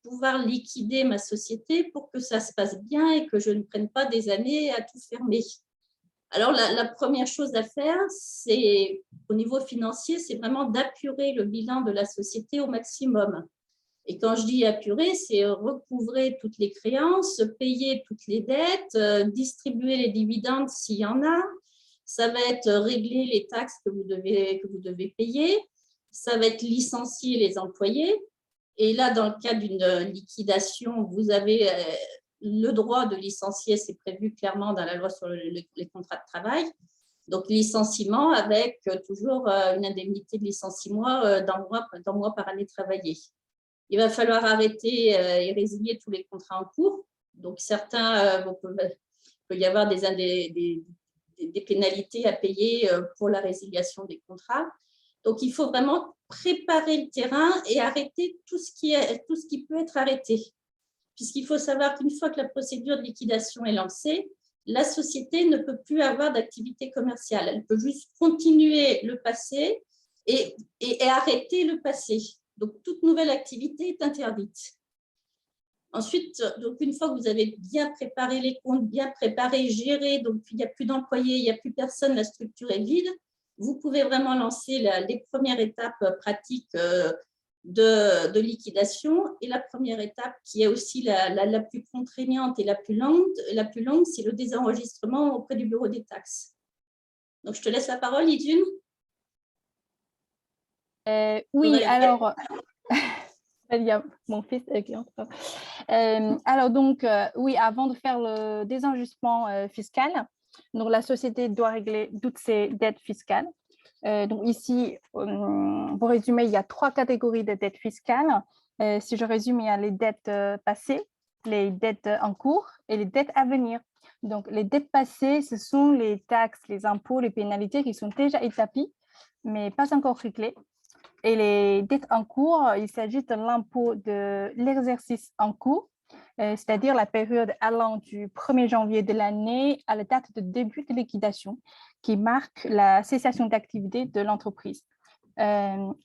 Speaker 3: pouvoir liquider ma société pour que ça se passe bien et que je ne prenne pas des années à tout fermer. Alors, la première chose à faire, c'est au niveau financier, c'est vraiment d'apurer le bilan de la société au maximum. Et quand je dis apurer, c'est recouvrer toutes les créances, payer toutes les dettes, distribuer les dividendes s'il y en a. Ça va être régler les taxes que vous devez payer. Ça va être licencier les employés. Et là, dans le cas d'une liquidation, vous avez le droit de licencier, c'est prévu clairement dans la loi sur les contrats de travail. Donc, licenciement avec toujours une indemnité de licenciement d'un mois par année travaillée. Il va falloir arrêter et résilier tous les contrats en cours. Donc, certains, il peut y avoir des pénalités à payer pour la résiliation des contrats. Donc, il faut vraiment préparer le terrain et arrêter tout ce qui peut être arrêté. Puisqu'il faut savoir qu'une fois que la procédure de liquidation est lancée, la société ne peut plus avoir d'activité commerciale. Elle peut juste continuer le passé et arrêter le passé. Donc, toute nouvelle activité est interdite. Ensuite, donc une fois que vous avez bien préparé les comptes, bien préparé, géré, donc il n'y a plus d'employés, il n'y a plus personne, la structure est vide, vous pouvez vraiment lancer les premières étapes pratiques de liquidation. Et la première étape, qui est aussi la plus contraignante et la plus longue, c'est le désenregistrement auprès du bureau des taxes. Donc, je te laisse la parole, Idune.
Speaker 4: Oui, alors, il y a mon fils qui entre. Alors, donc, oui, avant de faire le désenregistrement fiscal, donc la société doit régler toutes ses dettes fiscales. Donc ici, pour résumer, il y a 3 catégories de dettes fiscales. Si je résume, il y a les dettes passées, les dettes en cours et les dettes à venir. Donc, les dettes passées, ce sont les taxes, les impôts, les pénalités qui sont déjà établies, mais pas encore réglées. Et les dettes en cours, il s'agit de l'impôt de l'exercice en cours, c'est-à-dire la période allant du 1er janvier de l'année à la date de début de liquidation, qui marque la cessation d'activité de l'entreprise.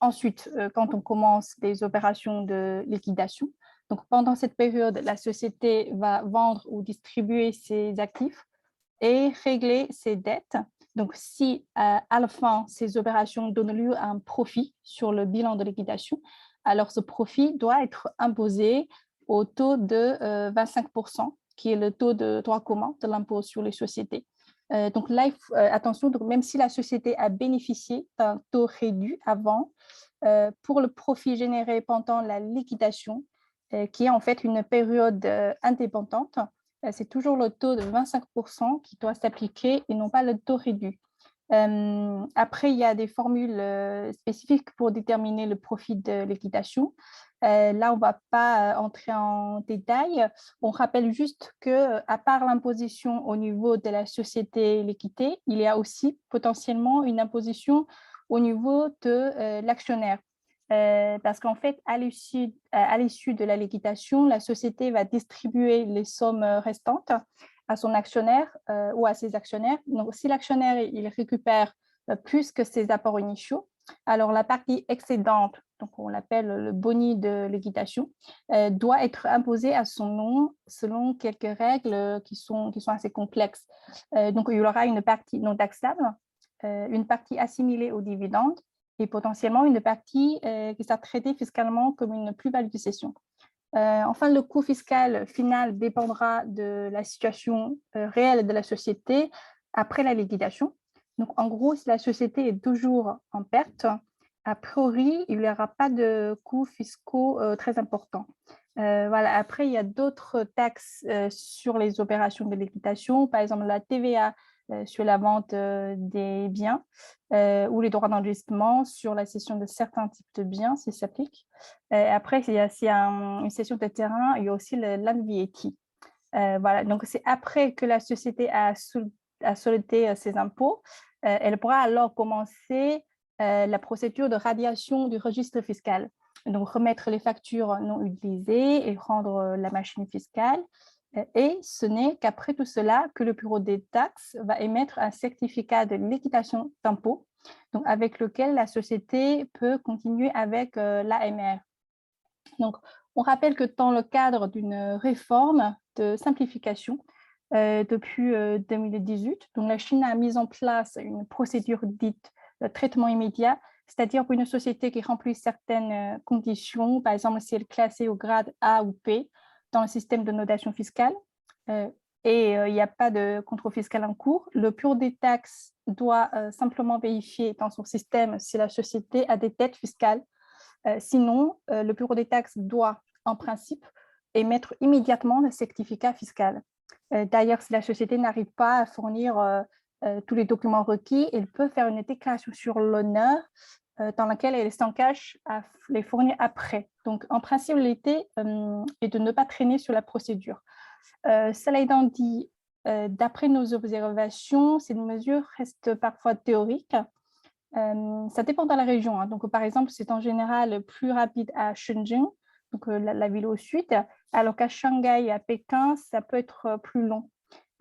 Speaker 4: Ensuite, quand on commence les opérations de liquidation, donc pendant cette période, la société va vendre ou distribuer ses actifs et régler ses dettes. Donc, si à la fin, ces opérations donnent lieu à un profit sur le bilan de liquidation, alors ce profit doit être imposé au taux de 25%, qui est le taux de droit commun de l'impôt sur les sociétés. Donc là, attention, donc même si la société a bénéficié d'un taux réduit avant, pour le profit généré pendant la liquidation, qui est en fait une période indépendante, c'est toujours le taux de 25% qui doit s'appliquer et non pas le taux réduit. Après, il y a des formules spécifiques pour déterminer le profit de liquidation. Là, on ne va pas entrer en détail. On rappelle juste qu'à part l'imposition au niveau de la société liquidée, il y a aussi potentiellement une imposition au niveau de l'actionnaire. Parce qu'en fait, à l'issue de la liquidation, la société va distribuer les sommes restantes à son actionnaire ou à ses actionnaires. Donc, si l'actionnaire il récupère plus que ses apports initiaux, alors la partie excédente, donc on l'appelle le boni de liquidation, doit être imposée à son nom selon quelques règles qui sont assez complexes. Donc, il y aura une partie non taxable, une partie assimilée aux dividendes, et potentiellement une partie qui sera traitée fiscalement comme une plus-value de cession. Enfin, le coût fiscal final dépendra de la situation réelle de la société après la liquidation. Donc, en gros, si la société est toujours en perte, a priori, il n'y aura pas de coûts fiscaux très importants. Voilà. Après, il y a d'autres taxes sur les opérations de liquidation, par exemple la TVA sur la vente des biens ou les droits d'enregistrement sur la cession de certains types de biens, si ça s'applique. Après, s'il y a une cession de terrain, il y a aussi le land VAT. Voilà, donc c'est après que la société a soldé ses impôts, elle pourra alors commencer la procédure de radiation du registre fiscal. Donc, remettre les factures non utilisées et rendre la machine fiscale. Et ce n'est qu'après tout cela que le bureau des taxes va émettre un certificat de liquidation d'impôt, donc avec lequel la société peut continuer avec l'AMR. Donc, on rappelle que dans le cadre d'une réforme de simplification depuis 2018, donc la Chine a mis en place une procédure dite de traitement immédiat, c'est-à-dire pour une société qui remplit certaines conditions, par exemple si elle est classée au grade A ou P dans le système de notation fiscale et il n'y a pas de contrôle fiscal en cours, le bureau des taxes doit simplement vérifier dans son système si la société a des dettes fiscales. Sinon, le bureau des taxes doit, en principe, émettre immédiatement le certificat fiscal. D'ailleurs, si la société n'arrive pas à fournir tous les documents requis, elle peut faire une déclaration sur l'honneur dans laquelle elle s'engage à les fournir après. Donc, en principe, l'idée est de ne pas traîner sur la procédure. Cela étant dit, d'après nos observations, ces mesures restent parfois théoriques. Ça dépend de la région. Hein. Donc, par exemple, c'est en général plus rapide à Shenzhen, donc la ville au sud, alors qu'à Shanghai et à Pékin, ça peut être plus long.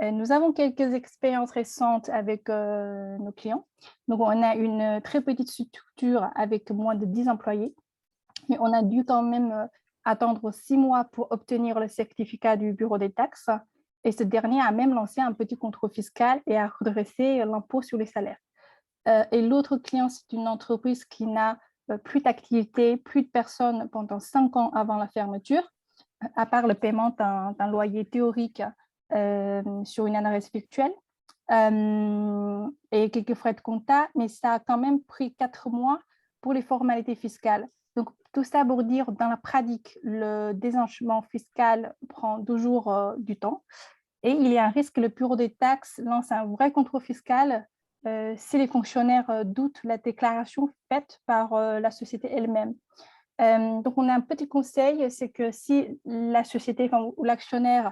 Speaker 4: Nous avons quelques expériences récentes avec nos clients. Donc, on a une très petite structure avec moins de 10 employés, mais on a dû quand même attendre 6 mois pour obtenir le certificat du bureau des taxes. Et ce dernier a même lancé un petit contrôle fiscal et a redressé l'impôt sur les salaires. Et l'autre client, c'est une entreprise qui n'a plus d'activité, plus de personnes pendant 5 ans avant la fermeture, à part le paiement d'un loyer théorique sur une adresse virtuelle et quelques frais de compta, mais ça a quand même pris 4 mois pour les formalités fiscales. Donc, tout ça pour dire, dans la pratique, le désenchement fiscal prend toujours du temps et il y a un risque que le bureau des taxes lance un vrai contrôle fiscal si les fonctionnaires doutent la déclaration faite par la société elle-même. Donc, on a un petit conseil, c'est que si la société ou l'actionnaire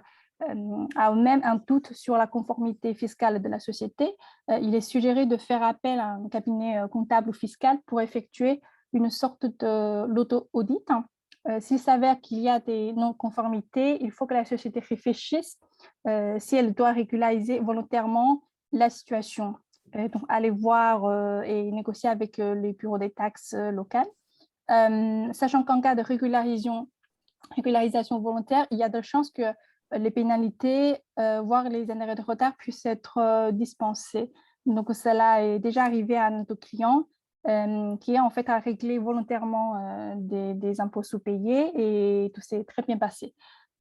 Speaker 4: a même un doute sur la conformité fiscale de la société, il est suggéré de faire appel à un cabinet comptable ou fiscal pour effectuer une sorte de l'auto-audit. S'il s'avère qu'il y a des non-conformités, il faut que la société réfléchisse si elle doit régulariser volontairement la situation. Donc, aller voir et négocier avec les bureaux des taxes locales. Sachant qu'en cas de régularisation volontaire, il y a de chances que les pénalités, voire les intérêts de retard puissent être dispensés. Donc, cela est déjà arrivé à notre client qui est en fait à régler volontairement des impôts sous-payés et tout s'est très bien passé.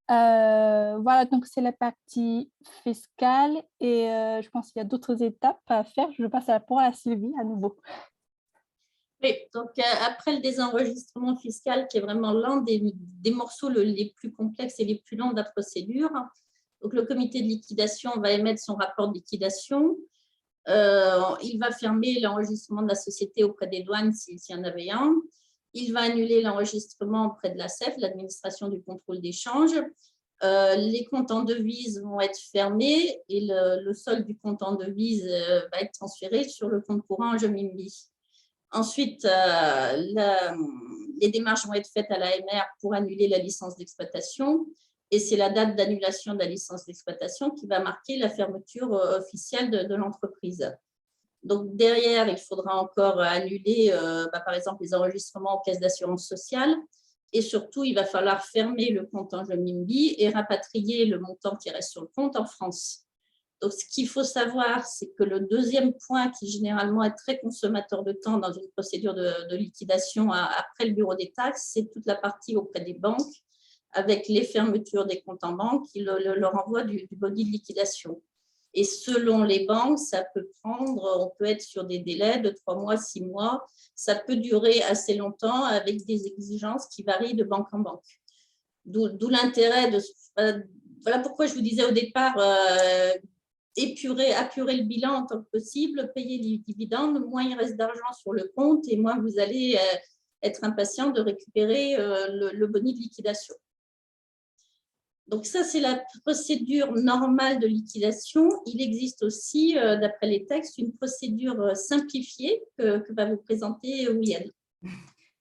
Speaker 4: Voilà, donc c'est la partie fiscale et je pense qu'il y a d'autres étapes à faire. Je passe la parole à Sylvie à nouveau.
Speaker 3: Oui, donc après le désenregistrement fiscal, qui est vraiment l'un des morceaux les plus complexes et les plus longs de la procédure, donc le comité de liquidation va émettre son rapport de liquidation. Il va fermer l'enregistrement de la société auprès des douanes s'il y en avait un. Il va annuler l'enregistrement auprès de l'ACEF, l'administration du contrôle d'échange. Les comptes en devises vont être fermés et le solde du compte en devises va être transféré sur le compte courant Jomimbi. Ensuite, les démarches vont être faites à l'AMR pour annuler la licence d'exploitation et c'est la date d'annulation de la licence d'exploitation qui va marquer la fermeture officielle de l'entreprise. Donc, derrière, il faudra encore annuler, par exemple, les enregistrements aux caisses d'assurance sociale et surtout, il va falloir fermer le compte en Jomimbi et rapatrier le montant qui reste sur le compte en France. Donc, ce qu'il faut savoir, c'est que le deuxième point qui généralement est très consommateur de temps dans une procédure de liquidation après le bureau des taxes, c'est toute la partie auprès des banques avec les fermetures des comptes en banque qui leur envoient du body de liquidation. Et selon les banques, ça peut prendre, on peut être sur des délais de 3 mois, 6 mois, ça peut durer assez longtemps avec des exigences qui varient de banque en banque. D'où l'intérêt de… Voilà pourquoi je vous disais au départ… apurer le bilan en tant que possible, payer les dividendes, moins il reste d'argent sur le compte et moins vous allez être impatient de récupérer le boni de liquidation. Donc ça, c'est la procédure normale de liquidation. Il existe aussi, d'après les textes, une procédure simplifiée que va vous présenter Ouyen.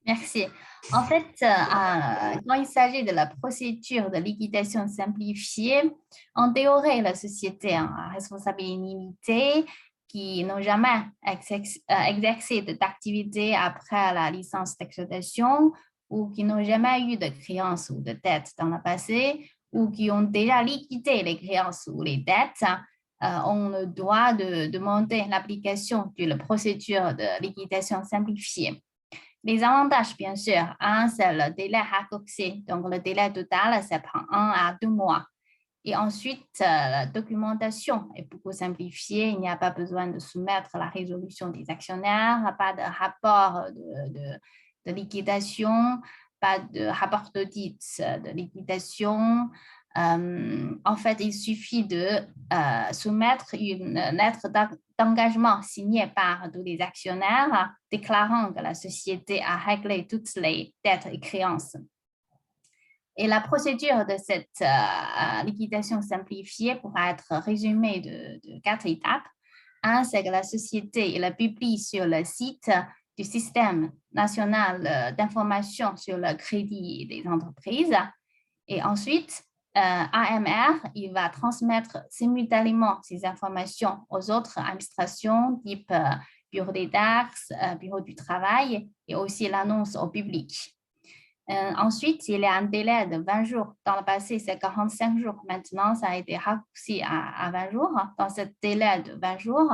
Speaker 5: Merci. En fait, quand il s'agit de la procédure de liquidation simplifiée, en théorie, la société à responsabilité limitée qui n'ont jamais exercé d'activité après la licence d'exploitation ou qui n'ont jamais eu de créances ou de dettes dans le passé ou qui ont déjà liquidé les créances ou les dettes, on le doit de demander l'application de la procédure de liquidation simplifiée. Les avantages, bien sûr, un, c'est le délai raccourci. Donc, le délai total, ça prend 1 à 2 mois. Et ensuite, la documentation est beaucoup simplifiée. Il n'y a pas besoin de soumettre la résolution des actionnaires, pas de rapport de liquidation, pas de rapport d'audit de liquidation. En fait, il suffit de soumettre une lettre d'engagement signée par tous les actionnaires déclarant que la société a réglé toutes les dettes et créances. Et la procédure de cette liquidation simplifiée pourra être résumée de 4 étapes. Un, c'est que la société la publie sur le site du système national d'information sur le crédit des entreprises. Et ensuite, AMR, il va transmettre simultanément ces informations aux autres administrations, type bureau des taxes, bureau du travail, et aussi l'annonce au public. Ensuite, il y a un délai de 20 jours. Dans le passé, c'est 45 jours. Maintenant, ça a été raccourci à 20 jours. Dans ce délai de 20 jours,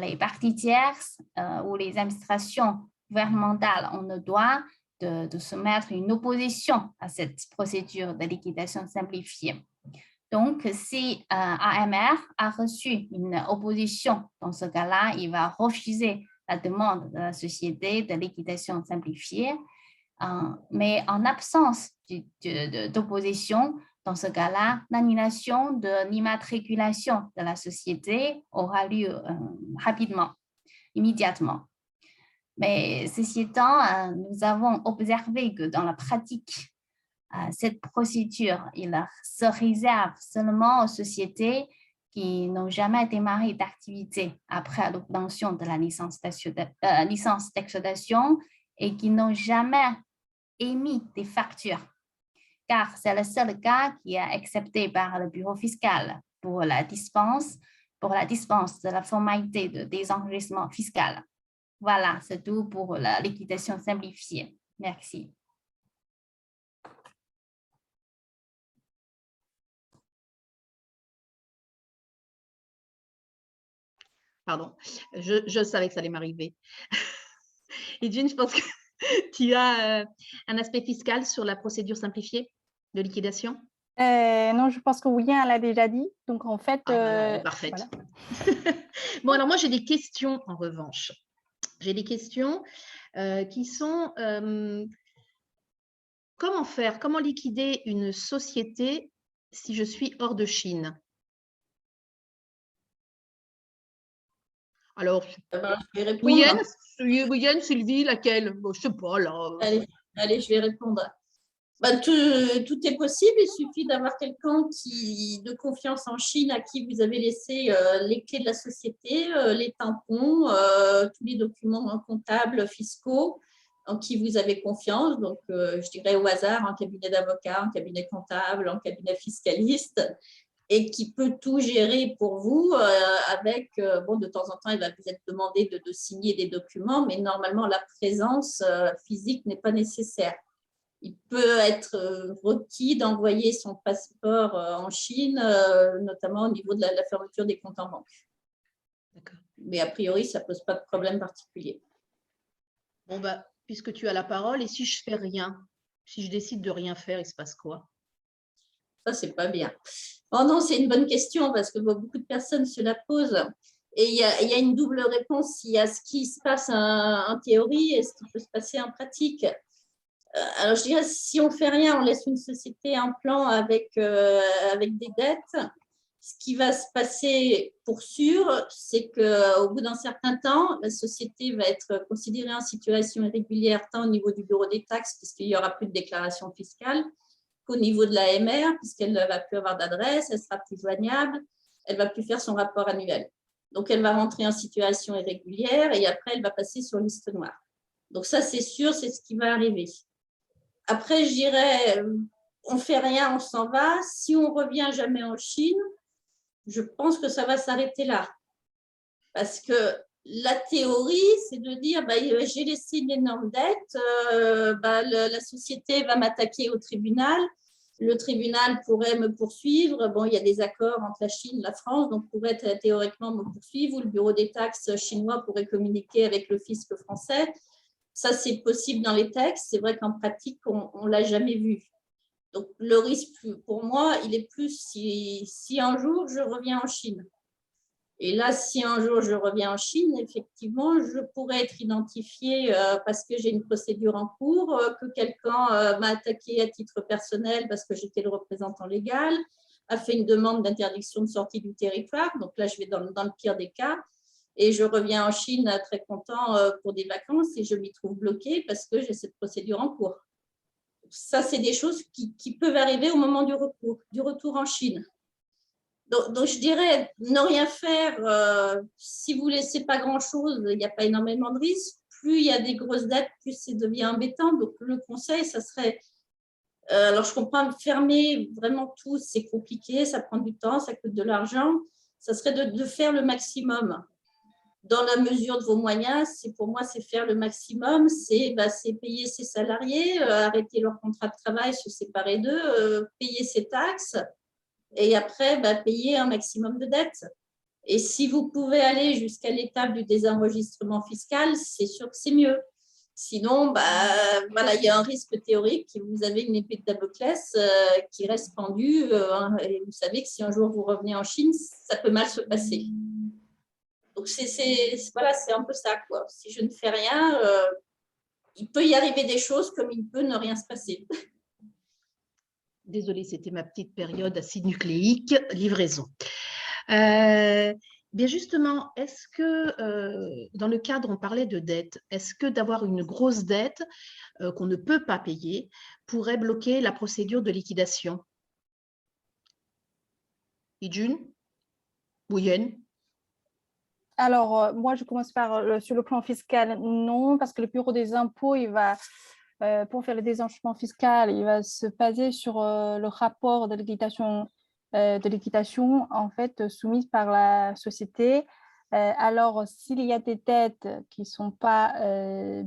Speaker 5: les parties tierces ou les administrations gouvernementales ont le droit de soumettre une opposition à cette procédure de liquidation simplifiée. Donc, si AMR a reçu une opposition, dans ce cas-là, il va refuser la demande de la société de liquidation simplifiée. Mais en absence d'opposition, dans ce cas-là, l'annulation de l'immatriculation de la société aura lieu rapidement, immédiatement. Mais ceci étant, nous avons observé que dans la pratique, cette procédure il se réserve seulement aux sociétés qui n'ont jamais démarré d'activité après l'obtention de la licence d'exploitation et qui n'ont jamais émis des factures, car c'est le seul cas qui est accepté par le bureau fiscal pour la dispense de la formalité de désenregistrement fiscal. Voilà, c'est tout pour la liquidation simplifiée. Merci.
Speaker 2: Pardon, je savais que ça allait m'arriver. Et Jean, je pense que tu as un aspect fiscal sur la procédure simplifiée de liquidation?
Speaker 4: Non, je pense que oui, elle l'a déjà dit. Donc, en fait…
Speaker 2: parfait. Voilà. Bon, alors moi, j'ai des questions en revanche. J'ai des questions qui sont comment liquider une société si je suis hors de Chine? Alors,
Speaker 3: je vais répondre.
Speaker 2: Guyane, Sylvie, laquelle? Bon, je ne sais pas, là.
Speaker 3: Allez, je vais répondre. Tout est possible, il suffit d'avoir quelqu'un de confiance en Chine à qui vous avez laissé les clés de la société, les tampons, tous les documents comptables, fiscaux, en qui vous avez confiance. Donc, je dirais au hasard, un cabinet d'avocat, un cabinet comptable, un cabinet fiscaliste, et qui peut tout gérer pour vous avec, de temps en temps, il va vous être demandé de signer des documents, mais normalement, la présence physique n'est pas nécessaire. Il peut être requis d'envoyer son passeport en Chine, notamment au niveau de la fermeture des comptes en banque. Mais a priori, ça ne pose pas de problème particulier.
Speaker 2: Bon, puisque tu as la parole, et si je ne fais rien, si je décide de rien faire, il se passe quoi?
Speaker 3: Ça, ce n'est pas bien. Oh non, c'est une bonne question parce que beaucoup de personnes se la posent. Et il y a une double réponse. Il y a ce qui se passe en théorie et ce qui peut se passer en pratique. Alors, je dirais, si on ne fait rien, on laisse une société en plan avec des dettes. Ce qui va se passer pour sûr, c'est qu'au bout d'un certain temps, la société va être considérée en situation irrégulière tant au niveau du bureau des taxes, puisqu'il n'y aura plus de déclaration fiscale, qu'au niveau de l'AMR, puisqu'elle ne va plus avoir d'adresse, elle sera plus joignable, elle ne va plus faire son rapport annuel. Donc, elle va rentrer en situation irrégulière et après, elle va passer sur liste noire. Donc ça, c'est sûr, c'est ce qui va arriver. Après, je dirais, on ne fait rien, on s'en va. Si on ne revient jamais en Chine, je pense que ça va s'arrêter là. Parce que la théorie, c'est de dire, j'ai laissé une énorme dette, la société va m'attaquer au tribunal, le tribunal pourrait me poursuivre. Bon, il y a des accords entre la Chine et la France, donc pourrait théoriquement me poursuivre, ou le bureau des taxes chinois pourrait communiquer avec le fisc français. Ça, c'est possible dans les textes. C'est vrai qu'en pratique, on ne l'a jamais vu. Donc, le risque, pour moi, il est plus si un jour, je reviens en Chine. Et là, si un jour, je reviens en Chine, effectivement, je pourrais être identifiée parce que j'ai une procédure en cours, que quelqu'un m'a attaqué à titre personnel parce que j'étais le représentant légal, a fait une demande d'interdiction de sortie du territoire. Donc là, je vais dans le pire des cas. Et je reviens en Chine très content pour des vacances et je m'y trouve bloquée parce que j'ai cette procédure en cours. Ça, c'est des choses qui peuvent arriver au moment du retour en Chine. Donc, je dirais, ne rien faire, si vous ne laissez pas grand-chose, il n'y a pas énormément de risques. Plus il y a des grosses dettes, plus ça devient embêtant. Donc, le conseil, ça serait, alors je comprends, fermer vraiment tout, c'est compliqué, ça prend du temps, ça coûte de l'argent. Ça serait de faire le maximum. Dans la mesure de vos moyens, pour moi, c'est faire le maximum, c'est payer ses salariés, arrêter leur contrat de travail, se séparer d'eux, payer ses taxes et après, payer un maximum de dettes. Et si vous pouvez aller jusqu'à l'étape du désenregistrement fiscal, c'est sûr que c'est mieux. Sinon, il y a un risque théorique. Vous avez une épée de Damoclès qui reste pendue. Et vous savez que si un jour vous revenez en Chine, ça peut mal se passer. Donc, c'est un peu ça, quoi. Si je ne fais rien, il peut y arriver des choses comme il peut ne rien se passer.
Speaker 2: Désolée, c'était ma petite période acide nucléique, livraison. Bien justement, est-ce que dans le cadre, on parlait de dette, est-ce que d'avoir une grosse dette qu'on ne peut pas payer pourrait bloquer la procédure de liquidation? Yijun? Bouyen?
Speaker 4: Alors, moi, je commence par sur le plan fiscal, non, parce que le bureau des impôts, il va, pour faire le désenchement fiscal, il va se baser sur le rapport de liquidation, en fait, soumise par la société. Alors, s'il y a des dettes qui ne sont pas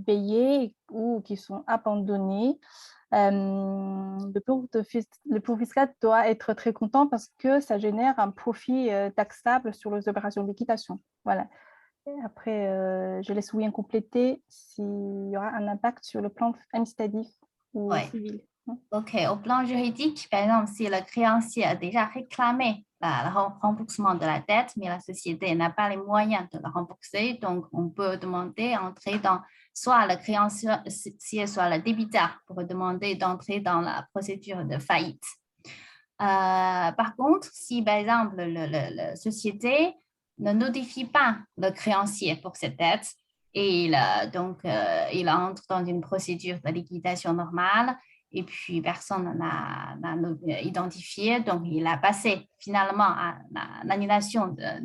Speaker 4: payées ou qui sont abandonnées, le bureau fiscal doit être très content parce que ça génère un profit taxable sur les opérations de liquidation. Voilà. Et après, je laisse William compléter s'il y aura un impact sur le plan administratif ou civil.
Speaker 5: OK. Au plan juridique, par exemple, si le créancier a déjà réclamé le remboursement de la dette, mais la société n'a pas les moyens de le rembourser, donc on peut demander d'entrer dans soit le créancier, soit le débiteur pour demander d'entrer dans la procédure de faillite. Par contre, si par exemple la société ne notifie pas le créancier pour cette dette et il entre dans une procédure de liquidation normale et puis personne n'a identifié, donc il a passé finalement à l'annulation de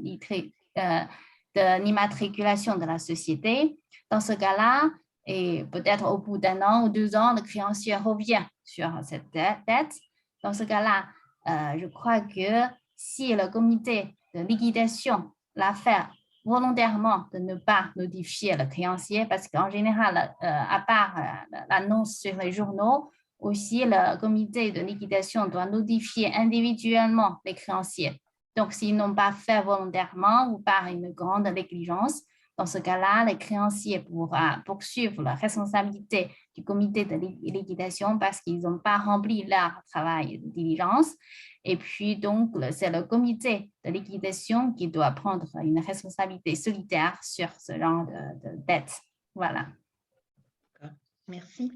Speaker 5: l'immatriculation de la société. Dans ce cas-là, et peut-être au bout d'1 an ou 2 ans, le créancier revient sur cette dette. Dans ce cas-là, je crois que si le comité de liquidation l'a fait volontairement de ne pas notifier le créancier, parce qu'en général, à part l'annonce sur les journaux, aussi le comité de liquidation doit notifier individuellement les créanciers. Donc, s'ils n'ont pas fait volontairement ou par une grande négligence, dans ce cas-là, les créanciers pourront poursuivre la responsabilité du comité de liquidation parce qu'ils n'ont pas rempli leur travail de diligence. Et puis, donc, c'est le comité de liquidation qui doit prendre une responsabilité solidaire sur ce genre de dette. Voilà.
Speaker 2: Merci.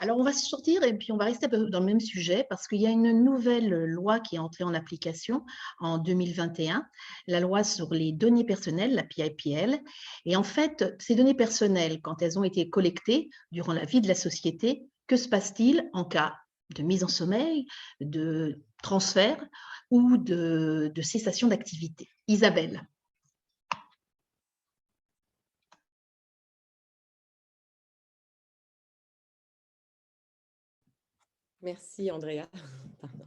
Speaker 2: Alors, on va se sortir et puis on va rester dans le même sujet parce qu'il y a une nouvelle loi qui est entrée en application en 2021, la loi sur les données personnelles, la PIPL. Et en fait, ces données personnelles, quand elles ont été collectées durant la vie de la société, que se passe-t-il en cas de mise en sommeil, de transfert ou de cessation d'activité? Isabelle.
Speaker 6: Merci Andrea. Pardon.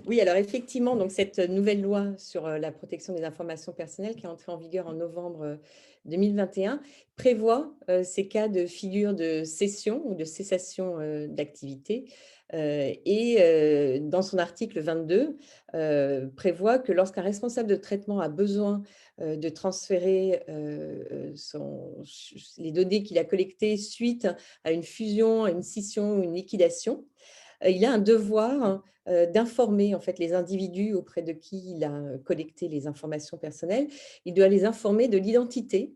Speaker 6: Oui, alors effectivement, donc cette nouvelle loi sur la protection des informations personnelles qui est entrée en vigueur en novembre 2021 prévoit ces cas de figure de cession ou de cessation d'activité. Et dans son article 22, prévoit que lorsqu'un responsable de traitement a besoin de transférer les données qu'il a collectées suite à une fusion, à une scission ou une liquidation, il a un devoir d'informer en fait les individus auprès de qui il a collecté les informations personnelles. Il doit les informer de l'identité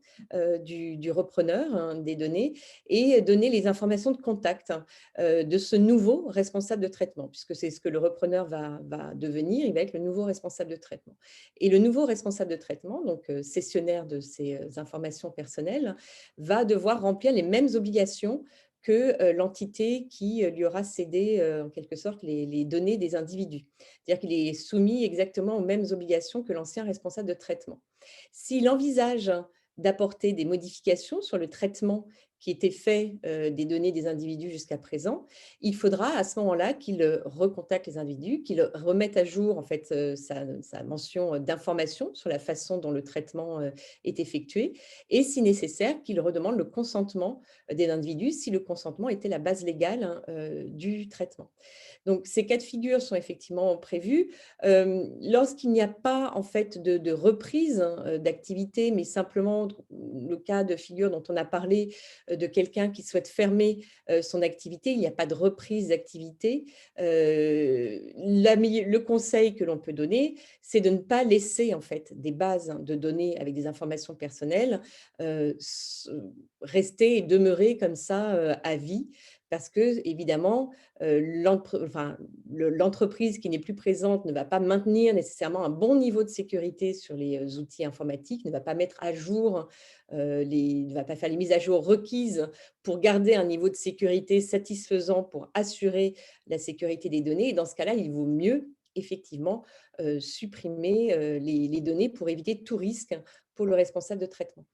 Speaker 6: du repreneur des données et donner les informations de contact de ce nouveau responsable de traitement, puisque c'est ce que le repreneur va devenir, il va être le nouveau responsable de traitement. Et le nouveau responsable de traitement, donc cessionnaire de ces informations personnelles, va devoir remplir les mêmes obligations que l'entité qui lui aura cédé en quelque sorte les données des individus. C'est-à-dire qu'il est soumis exactement aux mêmes obligations que l'ancien responsable de traitement. S'il envisage d'apporter des modifications sur le traitement qui était fait des données des individus jusqu'à présent, il faudra à ce moment-là qu'il recontacte les individus, qu'il remette à jour en fait, sa mention d'information sur la façon dont le traitement est effectué et, si nécessaire, qu'il redemande le consentement des individus si le consentement était la base légale du traitement. Donc, ces cas de figure sont effectivement prévus. Lorsqu'il n'y a pas en fait de reprise d'activité, mais simplement le cas de figure dont on a parlé de quelqu'un qui souhaite fermer son activité, il n'y a pas de reprise d'activité. Le conseil que l'on peut donner, c'est de ne pas laisser en fait des bases de données avec des informations personnelles rester et demeurer comme ça à vie. Parce que, évidemment, l'entreprise qui n'est plus présente ne va pas maintenir nécessairement un bon niveau de sécurité sur les outils informatiques, ne va pas mettre à jour, ne va pas faire les mises à jour requises pour garder un niveau de sécurité satisfaisant pour assurer la sécurité des données. Et dans ce cas-là, il vaut mieux effectivement supprimer les données pour éviter tout risque pour le responsable de traitement.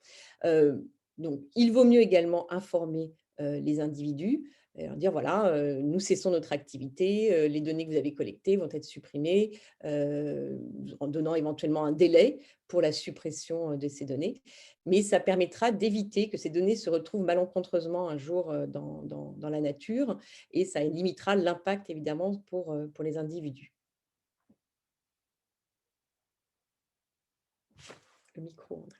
Speaker 6: Donc, il vaut mieux également informer les individus, leur dire voilà, nous cessons notre activité, les données que vous avez collectées vont être supprimées, en donnant éventuellement un délai pour la suppression de ces données. Mais ça permettra d'éviter que ces données se retrouvent malencontreusement un jour dans la nature et ça limitera l'impact évidemment pour les individus. Le micro, André.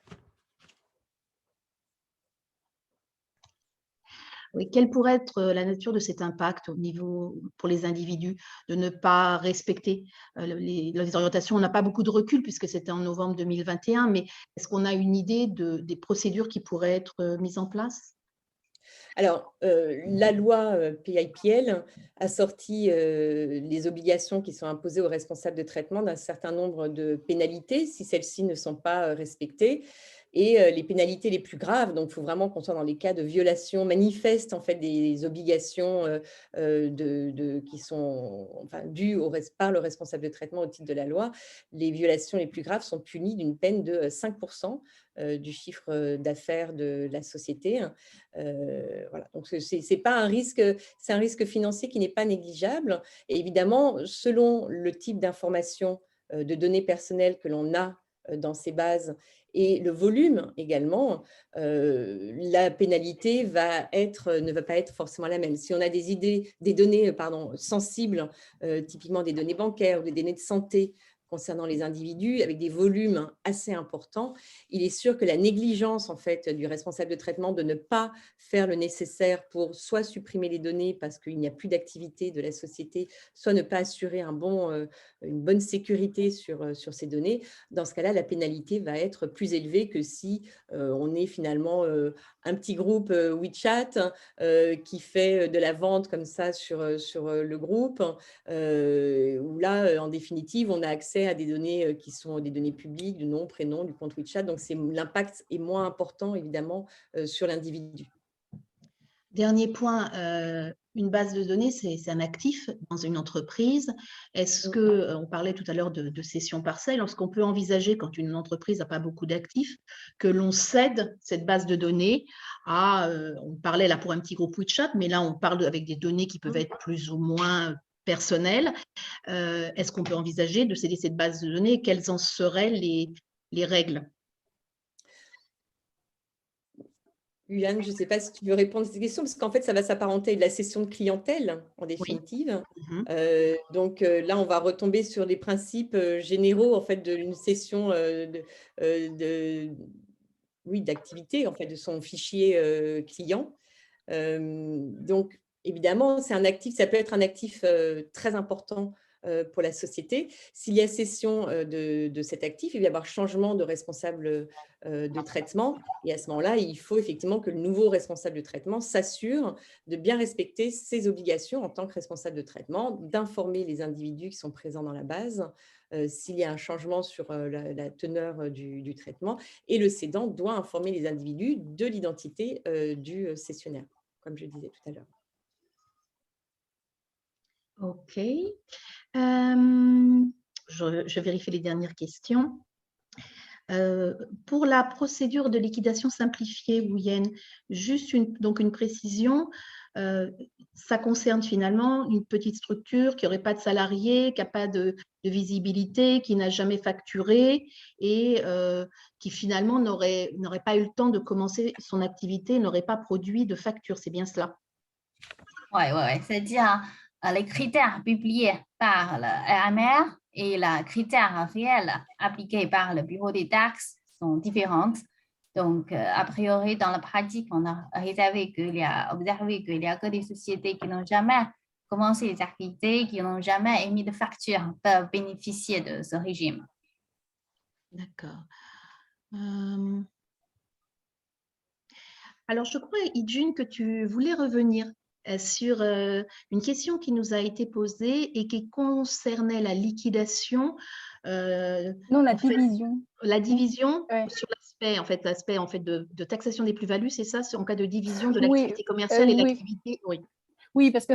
Speaker 2: Oui, quelle pourrait être la nature de cet impact au niveau pour les individus de ne pas respecter les orientations? On n'a pas beaucoup de recul puisque c'était en novembre 2021, mais est-ce qu'on a une idée des procédures qui pourraient être mises en place?
Speaker 6: Alors, la loi PIPL a sorti les obligations qui sont imposées aux responsables de traitement d'un certain nombre de pénalités si celles-ci ne sont pas respectées. Et les pénalités les plus graves, donc il faut vraiment qu'on soit dans les cas de violation manifeste en fait, des obligations qui sont dues par le responsable de traitement au titre de la loi. Les violations les plus graves sont punies d'une peine de 5% du chiffre d'affaires de la société. Voilà. Donc, c'est pas un risque, c'est un risque financier qui n'est pas négligeable. Et évidemment, selon le type d'information de données personnelles que l'on a dans ces bases et le volume également, la pénalité ne va pas être forcément la même. Si on a des données sensibles, typiquement des données bancaires ou des données de santé concernant les individus avec des volumes assez importants, il est sûr que la négligence en fait, du responsable de traitement de ne pas faire le nécessaire pour soit supprimer les données parce qu'il n'y a plus d'activité de la société, soit ne pas assurer une bonne sécurité sur ces données, dans ce cas-là, la pénalité va être plus élevée que si on est finalement un petit groupe WeChat qui fait de la vente comme ça sur le groupe, où là, en définitive, on a accès à des données qui sont des données publiques, du nom, prénom, du compte WeChat. Donc, l'impact est moins important, évidemment, sur l'individu.
Speaker 2: Dernier point, une base de données, c'est un actif dans une entreprise. Est-ce que, on parlait tout à l'heure de cession partielle, est-ce qu'on peut envisager, quand une entreprise n'a pas beaucoup d'actifs, que l'on cède cette base de données à, on parlait là pour un petit groupe WeChat, mais là on parle avec des données qui peuvent être plus ou moins personnel. Est-ce qu'on peut envisager de céder cette base de données? Quelles en seraient les règles?
Speaker 6: Guyane, je ne sais pas si tu veux répondre à cette question, parce qu'en fait, ça va s'apparenter à de la cession de clientèle, en définitive.
Speaker 2: Mhm.
Speaker 6: Donc là, on va retomber sur les principes généraux en fait, d'une cession d'activité, en fait, de son fichier client. Donc, évidemment, c'est un actif, ça peut être un actif très important pour la société. S'il y a cession de cet actif, il va y avoir changement de responsable de traitement. Et à ce moment-là, il faut effectivement que le nouveau responsable de traitement s'assure de bien respecter ses obligations en tant que responsable de traitement, d'informer les individus qui sont présents dans la base s'il y a un changement sur la teneur du traitement. Et le cédant doit informer les individus de l'identité du cessionnaire, comme je disais tout à l'heure.
Speaker 2: OK. Je vérifie les dernières questions. Pour la procédure de liquidation simplifiée, Wouyen, juste une précision, ça concerne finalement une petite structure qui n'aurait pas de salariés, qui n'a pas de visibilité, qui n'a jamais facturé et qui finalement n'aurait pas eu le temps de commencer son activité, n'aurait pas produit de facture. C'est bien cela?
Speaker 5: Oui, c'est-à-dire les critères publiés par le RMR et les critères réels appliqués par le Bureau des taxes sont différents. Donc, a priori, dans la pratique, on a observé qu'il y a que des sociétés qui n'ont jamais commencé les activités, qui n'ont jamais émis de facture, peuvent bénéficier de ce régime.
Speaker 2: D'accord. Alors, je crois, Idjun, que tu voulais revenir sur une question qui nous a été posée et qui concernait la liquidation.
Speaker 4: Non, la division.
Speaker 2: La division
Speaker 4: Ouais.
Speaker 2: sur l'aspect en fait de taxation des plus-values, c'est ça, en cas de division de l'activité commerciale et
Speaker 4: oui.
Speaker 2: l'activité. Oui.
Speaker 4: Oui, parce que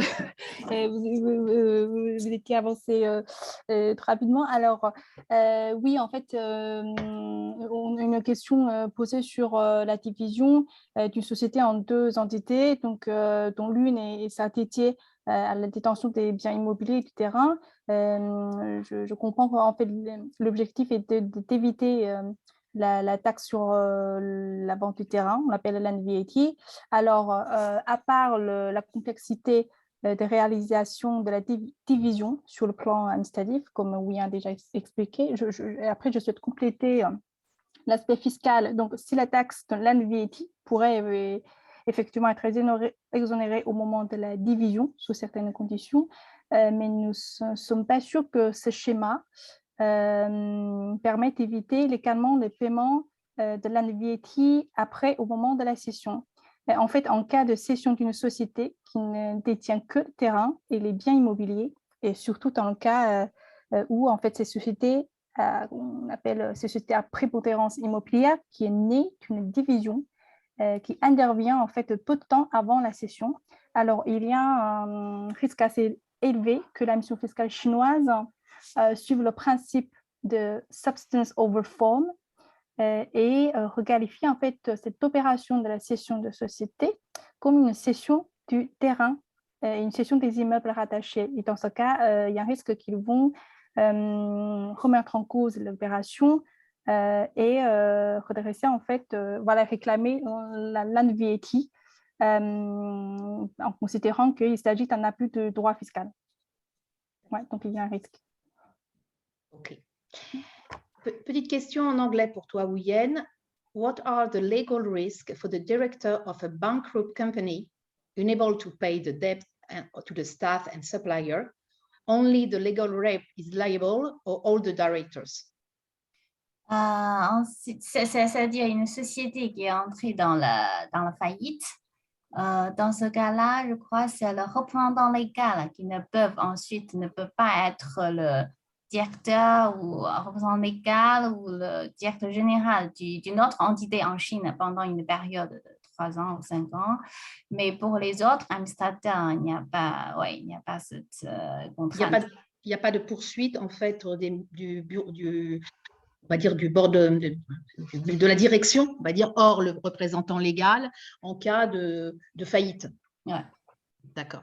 Speaker 4: vous étiez avancé très rapidement. Alors, oui, en fait, on a une question posée sur la division d'une société en deux entités, donc, dont l'une est s'attachée à la détention des biens immobiliers et du terrain. Je comprends qu'en fait, l'objectif est d'éviter la taxe sur la vente du terrain, on l'appelle land VAT. Alors, à part la complexité de réalisation de la division sur le plan administratif, comme Wouyen a déjà expliqué, après, je souhaite compléter l'aspect fiscal. Donc, si la taxe de land VAT pourrait effectivement être exonérée au moment de la division, sous certaines conditions, mais nous ne sommes pas sûrs que ce schéma permettent d'éviter l'écalement des paiements de land VAT après au moment de la cession. En fait, en cas de cession d'une société qui ne détient que le terrain et les biens immobiliers, et surtout dans le cas où en fait ces sociétés, on appelle société à prépondérance immobilière, qui est née d'une division qui intervient en fait peu de temps avant la cession. Alors, il y a un risque assez élevé que la mission fiscale chinoise suivre le principe de substance over form et requalifier en fait cette opération de la cession de société comme une cession du terrain, une cession des immeubles rattachés. Et dans ce cas, il y a un risque qu'ils vont remettre en cause l'opération et redresser en fait, réclamer la land VAT en considérant qu'il s'agit d'un abus de droit fiscal. Ouais, donc il y a un risque.
Speaker 2: OK. Petite question en anglais pour toi, Wouyen. What are the legal risks for the director of a bankrupt company unable to pay the debt to the staff and supplier? Only the legal rep is liable or all the directors?
Speaker 5: C'est-à-dire une société qui est entrée dans la faillite. Dans ce cas-là, je crois que c'est le représentant légal qui ne peut pas être le directeur ou représentant légal ou le directeur général d'une autre entité en Chine pendant une période de 3 ans ou 5 ans. Mais pour les autres administrateurs, il n'y a pas cette contrainte.
Speaker 2: Il n'y a pas de poursuite en fait du bureau on va dire du bord de la direction, on va dire, hors le représentant légal en cas de faillite.
Speaker 5: Ouais.
Speaker 2: D'accord.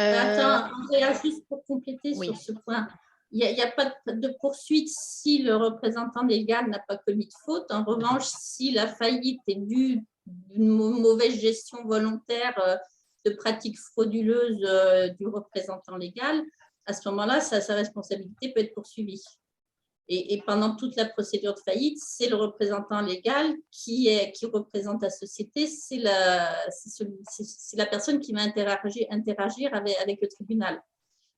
Speaker 3: Attends, Andrea, juste pour compléter
Speaker 2: oui.
Speaker 3: sur ce point, il n'y a pas de poursuite si le représentant légal n'a pas commis de faute. En revanche, si la faillite est due d'une mauvaise gestion volontaire de pratiques frauduleuses du représentant légal, à ce moment-là, sa responsabilité peut être poursuivie. Et pendant toute la procédure de faillite, c'est le représentant légal qui représente la société, c'est la personne qui va interagir avec le tribunal.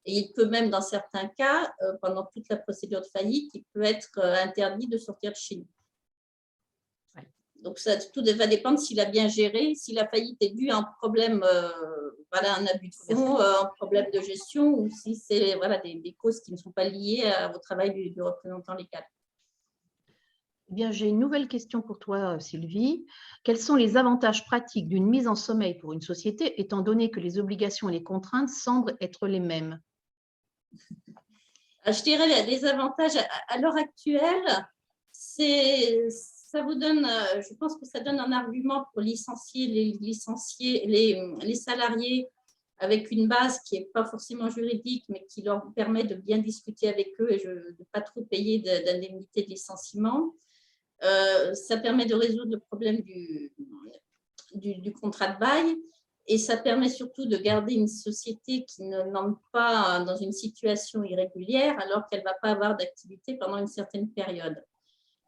Speaker 3: Et il peut même, dans certains cas, pendant toute la procédure de faillite, il peut être interdit de sortir de Chine. Donc, tout va dépendre s'il a bien géré, si la faillite est due à un problème, un abus de fonds, un problème de gestion, ou si c'est des causes qui ne sont pas liées au travail du représentant légal.
Speaker 2: Eh bien, j'ai une nouvelle question pour toi, Sylvie. Quels sont les avantages pratiques d'une mise en sommeil pour une société, étant donné que les obligations et les contraintes semblent être les mêmes?
Speaker 3: Je dirais les avantages à l'heure actuelle, ça vous donne, je pense que ça donne un argument pour licencier les salariés avec une base qui n'est pas forcément juridique, mais qui leur permet de bien discuter avec eux et de ne pas trop payer d'indemnité de licenciement. Ça permet de résoudre le problème du contrat de bail et ça permet surtout de garder une société qui n'entre pas dans une situation irrégulière alors qu'elle ne va pas avoir d'activité pendant une certaine période.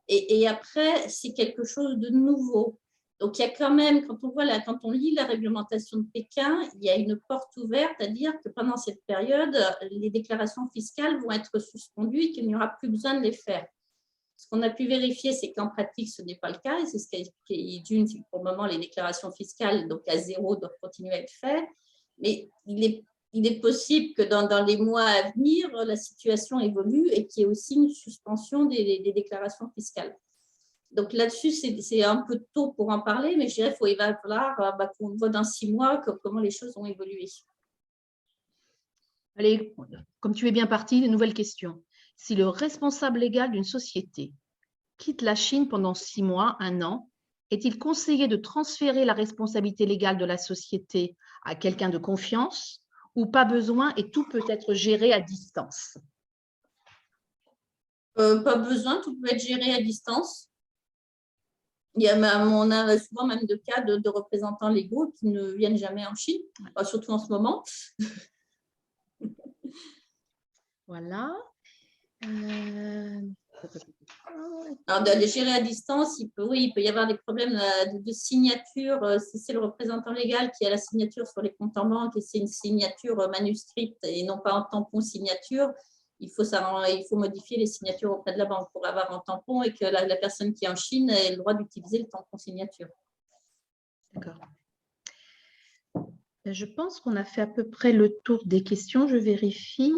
Speaker 3: Et après, c'est quelque chose de nouveau. Donc, il y a quand même, quand on lit la réglementation de Pékin, il y a une porte ouverte à dire que pendant cette période, les déclarations fiscales vont être suspendues et qu'il n'y aura plus besoin de les faire. Ce qu'on a pu vérifier, c'est qu'en pratique, ce n'est pas le cas. Et c'est ce qu'a expliqué June, c'est que pour le moment, les déclarations fiscales, donc à zéro, doivent continuer à être faites. Mais il est possible que dans les mois à venir, la situation évolue et qu'il y ait aussi une suspension des déclarations fiscales. Donc là-dessus, c'est un peu tôt pour en parler, mais je dirais qu'il va falloir qu'on voit dans 6 mois comment les choses ont évolué.
Speaker 2: Allez, comme tu es bien parti, une nouvelle question. Si le responsable légal d'une société quitte la Chine pendant 6 mois, 1 an, est-il conseillé de transférer la responsabilité légale de la société à quelqu'un de confiance ou pas besoin et tout peut être géré à distance?
Speaker 3: Pas besoin, tout peut être géré à distance. On a souvent même de cas de représentants légaux qui ne viennent jamais en Chine, surtout en ce moment.
Speaker 2: Voilà.
Speaker 3: Alors, de gérer à distance, il peut y avoir des problèmes de signature. Si c'est le représentant légal qui a la signature sur les comptes en banque et c'est une signature manuscrite et non pas en tampon signature, il faut modifier les signatures auprès de la banque pour avoir un tampon et que la personne qui est en Chine ait le droit d'utiliser le tampon signature.
Speaker 2: D'accord. Je pense qu'on a fait à peu près le tour des questions. Je vérifie.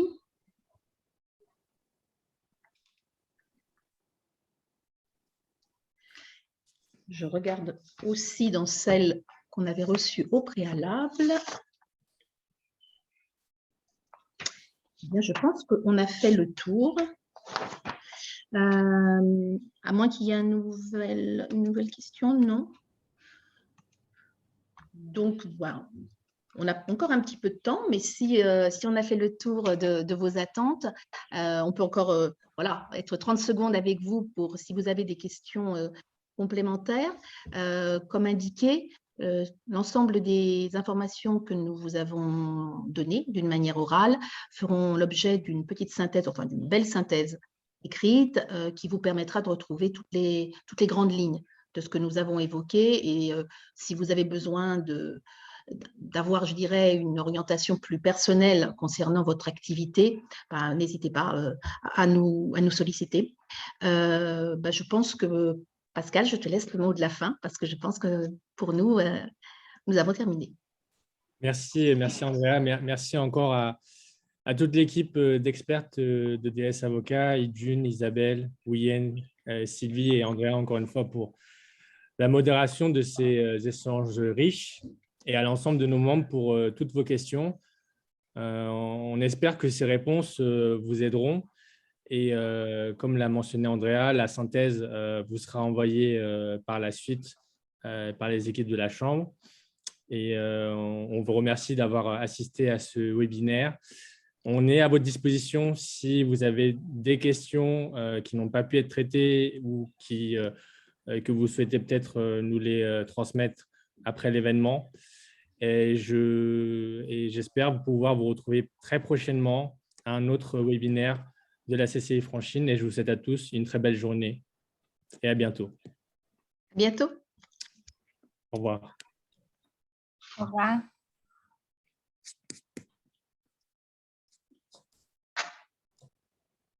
Speaker 2: Je regarde aussi dans celles qu'on avait reçues au préalable. Bien, je pense qu'on a fait le tour. À moins qu'il y ait une nouvelle question, non? Donc, voilà. On a encore un petit peu de temps, mais si on a fait le tour de vos attentes, on peut encore être 30 secondes avec vous pour si vous avez des questions complémentaires. Comme indiqué, l'ensemble des informations que nous vous avons données d'une manière orale feront l'objet d'une petite synthèse, enfin d'une belle synthèse écrite qui vous permettra de retrouver toutes les grandes lignes de ce que nous avons évoqué. Et si vous avez besoin d'avoir, je dirais, une orientation plus personnelle concernant votre activité, n'hésitez pas à nous solliciter. Je pense que, Pascal, je te laisse le mot de la fin parce que je pense que pour nous, nous avons terminé.
Speaker 1: Merci Andrea. Merci encore à toute l'équipe d'expertes de DS Avocats, Idjun, Isabelle, Ouyen, Sylvie et Andrea, encore une fois, pour la modération de ces échanges riches et à l'ensemble de nos membres pour toutes vos questions. On espère que ces réponses vous aideront. Et comme l'a mentionné Andrea, la synthèse vous sera envoyée par la suite par les équipes de la Chambre. et on vous remercie d'avoir assisté à ce webinaire. On est à votre disposition si vous avez des questions qui n'ont pas pu être traitées ou que vous souhaitez peut-être nous les transmettre après l'événement. Et j'espère pouvoir vous retrouver très prochainement à un autre webinaire de la CCI Franchine. Et je vous souhaite à tous une très belle journée et à bientôt.
Speaker 2: À bientôt.
Speaker 1: Au revoir.
Speaker 5: Au revoir.